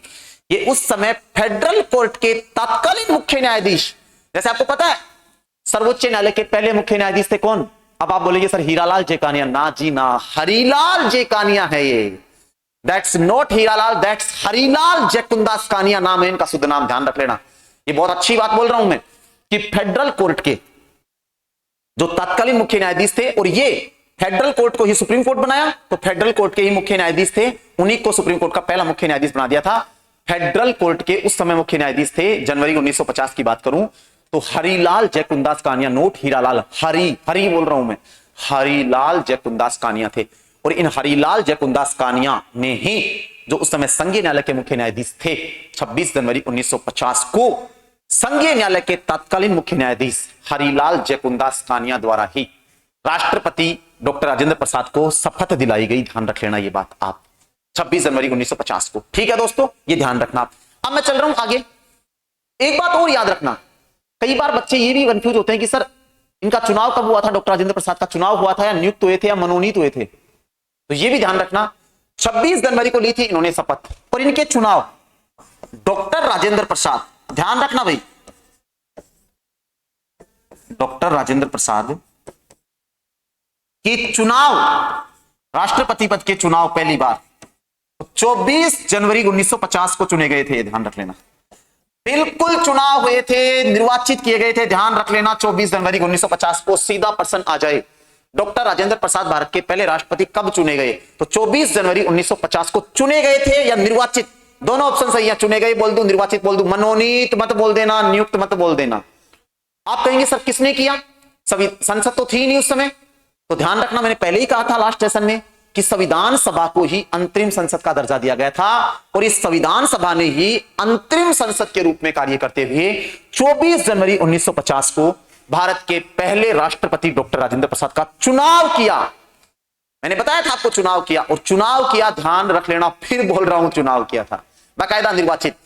ये उस समय फेडरल कोर्ट के तत्कालीन मुख्य न्यायाधीश, जैसे आपको पता है सर्वोच्च न्यायालय के पहले मुख्य न्यायाधीश थे कौन? अब आप बोलेंगे सर हीरालाल जेकानिया। ना जी ना, हरिलाल जेकानिया है ये। That's not Hiralal, that's Harilal जयकुंदास कानिया नाम है इनका, शुद्ध नाम। ध्यान रख लेना, ये बहुत अच्छी बात बोल रहा हूं मैं कि फेडरल कोर्ट के जो तत्कालीन मुख्य न्यायाधीश थे, और ये फेडरल कोर्ट को ही सुप्रीम कोर्ट बनाया, तो फेडरल कोर्ट के ही मुख्य न्यायाधीश थे, उन्हीं को सुप्रीम कोर्ट का पहला मुख्य न्यायाधीश बना दिया था। फेडरल कोर्ट के उस समय मुख्य न्यायाधीश थे, जनवरी 1950 की बात करूं तो हरिलाल जयकुंदास कानिया, नोट हीरालाल, हरी बोल रहा हूं मैं, हरिलाल जयकुंदास कानिया थे। और इन हरिलाल जयकुंदास कानिया ने ही जो उस समय संघीय न्यायालय के मुख्य न्यायाधीश थे, 26 जनवरी 1950 को संघीय न्यायालय के तत्कालीन मुख्य न्यायाधीश हरिलाल जयकुंदास कानिया द्वारा ही राष्ट्रपति डॉक्टर राजेंद्र प्रसाद को शपथ दिलाई गई। ध्यान रख लेना ये बात आप, 26 जनवरी 1950 को। ठीक है दोस्तों, ये ध्यान रखना आप। अब मैं चल रहा हूं आगे। एक बात और याद रखना, कई बार बच्चे ये भी कंफ्यूज होते हैं कि सर इनका चुनाव कब हुआ था, डॉक्टर राजेंद्र प्रसाद का चुनाव हुआ था या नियुक्त हुए थे या मनोनीत हुए थे? तो ये भी ध्यान रखना, 26 जनवरी को ली थी इन्होंने शपथ, और इनके चुनाव डॉक्टर राजेंद्र प्रसाद, ध्यान रखना भाई, डॉक्टर राजेंद्र प्रसाद के चुनाव, राष्ट्रपति पद के चुनाव पहली बार 24 जनवरी 1950 को चुने गए थे। ध्यान रख लेना, बिल्कुल चुनाव हुए थे, निर्वाचित किए गए थे। ध्यान रख लेना, 24 जनवरी 1950 को। सीधा प्रश्न आ जाए, डॉक्टर राजेंद्र प्रसाद भारत के पहले राष्ट्रपति कब चुने गए? तो 24 जनवरी 1950 को चुने गए थे या निर्वाचित? दोनों ऑप्शन सही है। चुने गए बोल दूं, निर्वाचित बोल दूं, मनोनीत मत बोल देना, नियुक्त मत बोल देना। आप कहेंगे सर किसने किया? सभी संसद तो थी नहीं उस समय। तो ध्यान रखना, मैंने पहले ही कहा था लास्ट सेशन में कि संविधान सभा को ही अंतरिम संसद का दर्जा दिया गया था, और इस संविधान सभा ने ही अंतरिम संसद के रूप में कार्य करते हुए 24 जनवरी 1950 को भारत के पहले राष्ट्रपति डॉक्टर राजेंद्र प्रसाद का चुनाव किया। मैंने बताया था आपको, चुनाव किया, और चुनाव किया, ध्यान रख लेना, फिर बोल रहा हूं चुनाव किया था, बाकायदा निर्वाचित।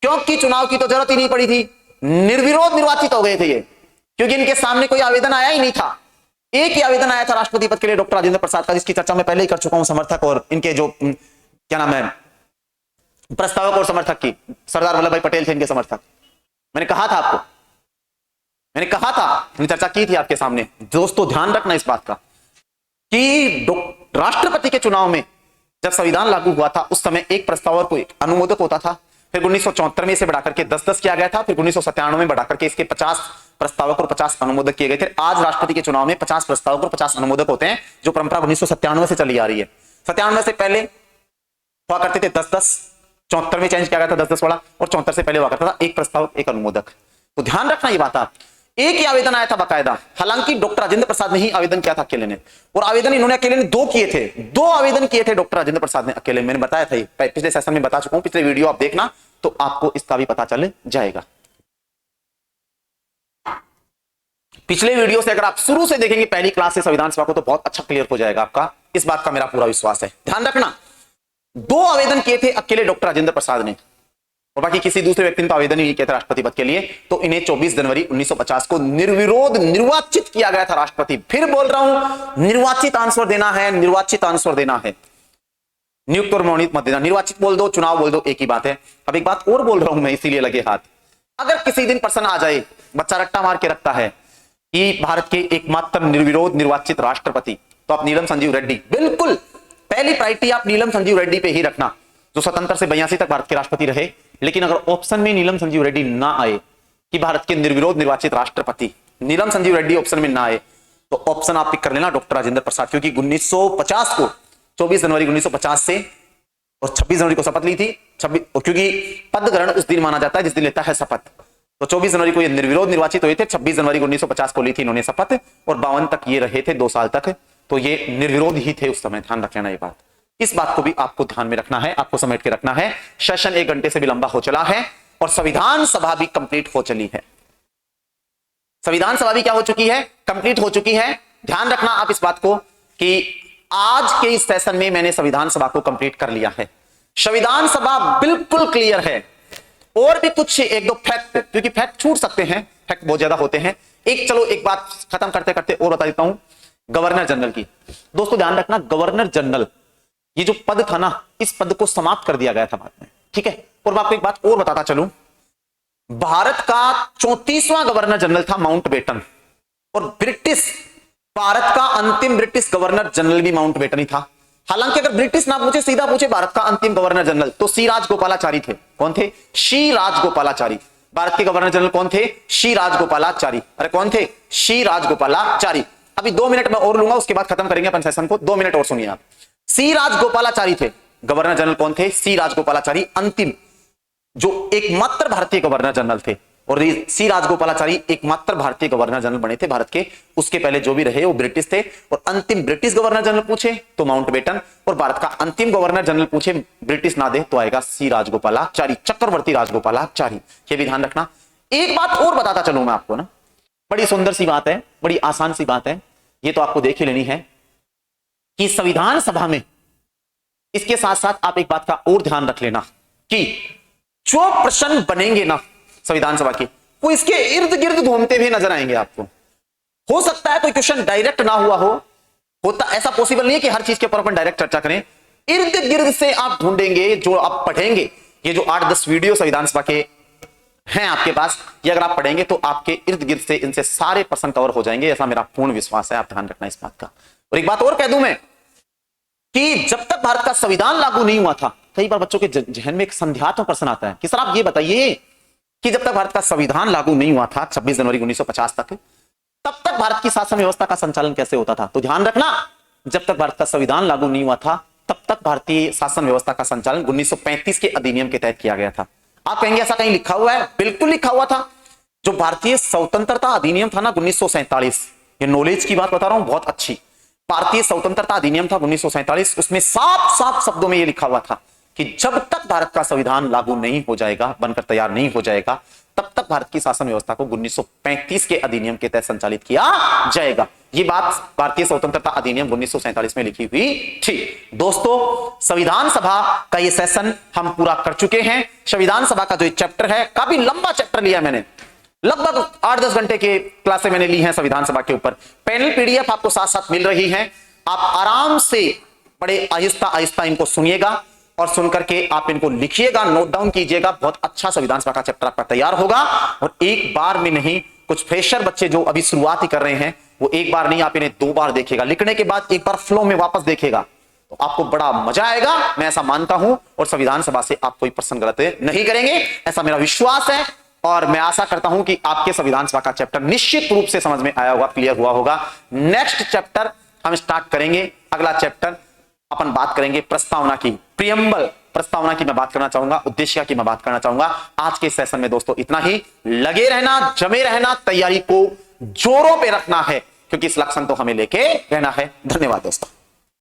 क्योंकि चुनाव की तो जरूरत ही नहीं पड़ी थी, निर्विरोध निर्वाचित हो गए थे ये, क्योंकि इनके सामने कोई आवेदन आया ही नहीं था। एक ही आवेदन आया था राष्ट्रपति पद के लिए डॉक्टर राजेंद्र प्रसाद का, जिसकी चर्चा मैं पहले ही कर चुका हूं, समर्थक और इनके जो क्या नाम है प्रस्तावक और समर्थक की, सरदार वल्लभ भाई पटेल थे इनके समर्थक। मैंने कहा था आपको, मैंने कहा था, मैंने चर्चा की थी आपके सामने। दोस्तों ध्यान रखना इस बात का कि राष्ट्रपति के चुनाव में जब संविधान लागू हुआ था उस समय एक प्रस्तावक को एक अनुमोदक होता था, फिर 1974 में इसे बढ़ाकर के 10-10 किया गया था, फिर 1997 में बढ़ाकर के इसके 50 प्रस्तावक और 50 अनुमोदक किए गए थे। आज राष्ट्रपति के चुनाव में 50 प्रस्तावक और 50 अनुमोदक होते हैं, जो परंपरा 1997 से चली आ रही है। 97 से पहले हुआ करते थे 10-10, 74 में चेंज किया गया था 10-10 वाला, और 74 से पहले हुआ करता था एक प्रस्तावक एक अनुमोदक। तो ध्यान रखना ये बात। आप एक ही आवेदन आया था बाकायदा, हालांकि डॉक्टर राजेंद्र प्रसाद ने ही आवेदन किया था अकेले ने, और आवेदन इन्होंने अकेले ने 2 किए थे, 2 आवेदन किए थे डॉक्टर राजेंद्र प्रसाद ने अकेले। मैंने बताया था, पिछले सेशन में बता चुका हूं, पिछले वीडियो आप देखना तो आपको इसका भी पता चल जाएगा। पिछले वीडियो से अगर आप शुरू से देखेंगे पहली क्लास से संविधान सभा को, तो बहुत अच्छा क्लियर हो जाएगा आपका, इस बात का मेरा पूरा विश्वास है। ध्यान रखना 2 आवेदन किए थे अकेले डॉक्टर राजेंद्र प्रसाद ने, और बाकी किसी दूसरे व्यक्ति ने तो आवेदन ही नहीं किया था राष्ट्रपति पद के लिए। तो इन्हें 24 जनवरी 1950 को निर्विरोध निर्वाचित किया गया था राष्ट्रपति। फिर बोल रहा हूं, निर्वाचित आंसर देना है, निर्वाचित आंसर देना है, नियुक्त और मनोनीत मत देना। निर्वाचित बोल दो, चुनाव बोल दो, एक ही बात है। अब एक बात और बोल रहा हूं मैं, इसीलिए लगे हाथ। अगर किसी दिन प्रश्न आ जाए, बच्चा रट्टा मार के रखता है कि भारत के एकमात्र निर्विरोध निर्वाचित राष्ट्रपति, तो आप नीलम संजीव रेड्डी, बिल्कुल पहली प्रायोरिटी आप नीलम संजीव रेड्डी पे ही रखना, जो स्वतंत्र से 82 तक भारत के राष्ट्रपति रहे। लेकिन अगर ऑप्शन में नीलम संजीव रेड्डी ना आए कि भारत के निर्विरोध निर्वाचित राष्ट्रपति नीलम संजीव रेड्डी ऑप्शन में ना आए, तो ऑप्शन आप पिक कर लेना डॉक्टर राजेंद्र प्रसाद, क्योंकि 1950 को 24 जनवरी 1950 से और 26 जनवरी को शपथ ली थी। क्योंकि पद ग्रहण उस दिन माना जाता है जिस दिन लेता है शपथ, तो 24 जनवरी को ये निर्विरोध निर्वाचित हुए थे, 26 जनवरी को 1950 को ली थी इन्होंने शपथ, और 52 तक ये रहे थे, 2 साल तक, तो ये निर्विरोध ही थे उस समय। ध्यान रख लेना ये बात, इस बात को भी आपको ध्यान में रखना है, आपको समेट के रखना है। सेशन 1 घंटे से भी लंबा हो चला है और संविधान सभा भी कंप्लीट हो चली है। संविधान सभा भी क्या हो चुकी है? कंप्लीट हो चुकी है। ध्यान रखना आप इस बात को कि आज के इस सेशन में मैंने संविधान सभा को कंप्लीट कर लिया है। संविधान सभा बिल्कुल क्लियर है। और भी कुछ 1-2 फैक्ट, क्योंकि फैक्ट छूट सकते हैं, फैक्ट बहुत ज्यादा होते हैं। एक बात खत्म करते करते और बता देता हूं गवर्नर जनरल की। दोस्तों ध्यान रखना, गवर्नर जनरल ये जो पद था ना, इस पद को समाप्त कर दिया गया था बाद में, ठीक है। और मैं आपको एक बात और बताता चलूं, भारत का 34वां गवर्नर जनरल था माउंटबेटन, और भारत का अंतिम ब्रिटिश गवर्नर जनरल भी माउंटबेटन ही था। हालांकि अगर ब्रिटिश ना पूछे, सीधा पूछे भारत का अंतिम गवर्नर जनरल, तो सी राजगोपालाचारी थे। कौन थे? सी राजगोपालाचारी। भारत के गवर्नर जनरल कौन थे? सी राजगोपालाचारी। अरे कौन थे? सी राजगोपालाचारी। अभी 2 मिनट में और लूंगा, उसके बाद खत्म करेंगे अपन सेशन को। 2 मिनट और सुनिए आप। सी राजगोपालाचारी थे गवर्नर जनरल। कौन थे? सी राजगोपालाचारी, अंतिम जो एकमात्र भारतीय गवर्नर जनरल थे। और सी राजगोपालाचारी एकमात्र भारतीय गवर्नर जनरल बने थे भारत के। उसके पहले जो भी रहे वो ब्रिटिश थे। और अंतिम ब्रिटिश गवर्नर जनरल पूछे तो माउंटबेटन, और भारत का अंतिम गवर्नर जनरल पूछे ब्रिटिश ना दे तो आएगा सी राजगोपालाचारी, चक्रवर्ती राजगोपालाचारी। ये भी ध्यान रखना। एक बात और बताता चलूं मैं आपको ना, बड़ी सुंदर सी बात है, बड़ी आसान सी बात है, ये तो आपको देख ही लेनी है कि संविधान सभा में इसके साथ साथ आप एक बात का और ध्यान रख लेना कि जो प्रश्न बनेंगे ना संविधान सभा के, वो इसके इर्द गिर्द घूमते भी नजर आएंगे आपको। हो सकता है कोई क्वेश्चन डायरेक्ट ना हुआ हो, होता ऐसा पॉसिबल नहीं है कि हर चीज के ऊपर अपन डायरेक्ट चर्चा करें। इर्द गिर्द से आप ढूंढेंगे, जो आप पढ़ेंगे, ये जो 8-10 वीडियो संविधान सभा के हैं आपके पास, ये अगर आप पढ़ेंगे तो आपके इर्द गिर्द से इनसे सारे प्रश्न कवर हो जाएंगे, ऐसा मेरा पूर्ण विश्वास है। आप ध्यान रखना इस बात का। और एक बात और कह दूं मैं कि जब तक भारत का संविधान लागू नहीं हुआ था, कई बार बच्चों के जहन में एक संध्यात्मक प्रश्न आता है कि सर आप ये बताइए कि जब तक भारत का संविधान लागू नहीं हुआ था 26 जनवरी 1950 तक, तब तक भारत की शासन व्यवस्था का संचालन कैसे होता था? तो ध्यान रखना, जब तक भारत का संविधान लागू नहीं हुआ था तब तक भारतीय शासन व्यवस्था का संचालन 1935 के अधिनियम के तहत किया गया था। आप कहेंगे ऐसा कहीं लिखा हुआ है? बिल्कुल लिखा हुआ था। जो भारतीय स्वतंत्रता अधिनियम था ना 1947, ये नॉलेज की बात बता रहा हूं बहुत अच्छी, भारतीय स्वतंत्रता अधिनियम था 1947, उसमें साफ शब्दों में यह लिखा हुआ था कि जब तक भारत का संविधान लागू नहीं हो जाएगा, बनकर तैयार नहीं हो जाएगा, तब तक भारत की शासन व्यवस्था को 1935 के अधिनियम के तहत संचालित किया जाएगा। ये बात भारतीय स्वतंत्रता अधिनियम 1947 में लिखी हुई थी। दोस्तों संविधान सभा का ये सेशन हम पूरा कर चुके हैं। संविधान सभा का जो चैप्टर है, काफी लंबा चैप्टर लिया मैंने, लगभग 8-10 घंटे के क्लासें मैंने ली हैं संविधान सभा के ऊपर। पैनल पीडीएफ आपको साथ साथ मिल रही है, आप आराम से बड़े आहिस्ता आहिस्ता इनको सुनिएगा और सुनकर के आप इनको लिखिएगा, नोट डाउन कीजिएगा। बहुत अच्छा संविधान सभा का चैप्टर आपका तैयार होगा। और एक बार में नहीं, कुछ फ्रेशर बच्चे जो अभी शुरुआत ही कर रहे हैं वो एक बार नहीं, आप इन्हें 2 बार देखिएगा, लिखने के बाद एक बार फ्लो में वापस देखेगा तो आपको बड़ा मजा आएगा, मैं ऐसा मानता हूं। और संविधान सभा से आप कोई प्रश्न गलत नहीं करेंगे, ऐसा मेरा विश्वास है। और मैं आशा करता हूं कि आपके संविधान सभा का चैप्टर निश्चित रूप से समझ में आया होगा, क्लियर हुआ होगा। नेक्स्ट चैप्टर हम स्टार्ट करेंगे, अगला चैप्टर अपन बात करेंगे प्रस्तावना की, प्रियम्बल प्रस्तावना की मैं बात करना चाहूंगा, उद्देश्य की मैं बात करना चाहूंगा। आज के सेशन में दोस्तों इतना ही। लगे रहना, जमे रहना, तैयारी को जोरों पे रखना है, क्योंकि इस लक्षण तो हमें लेके रहना है। धन्यवाद दोस्तों।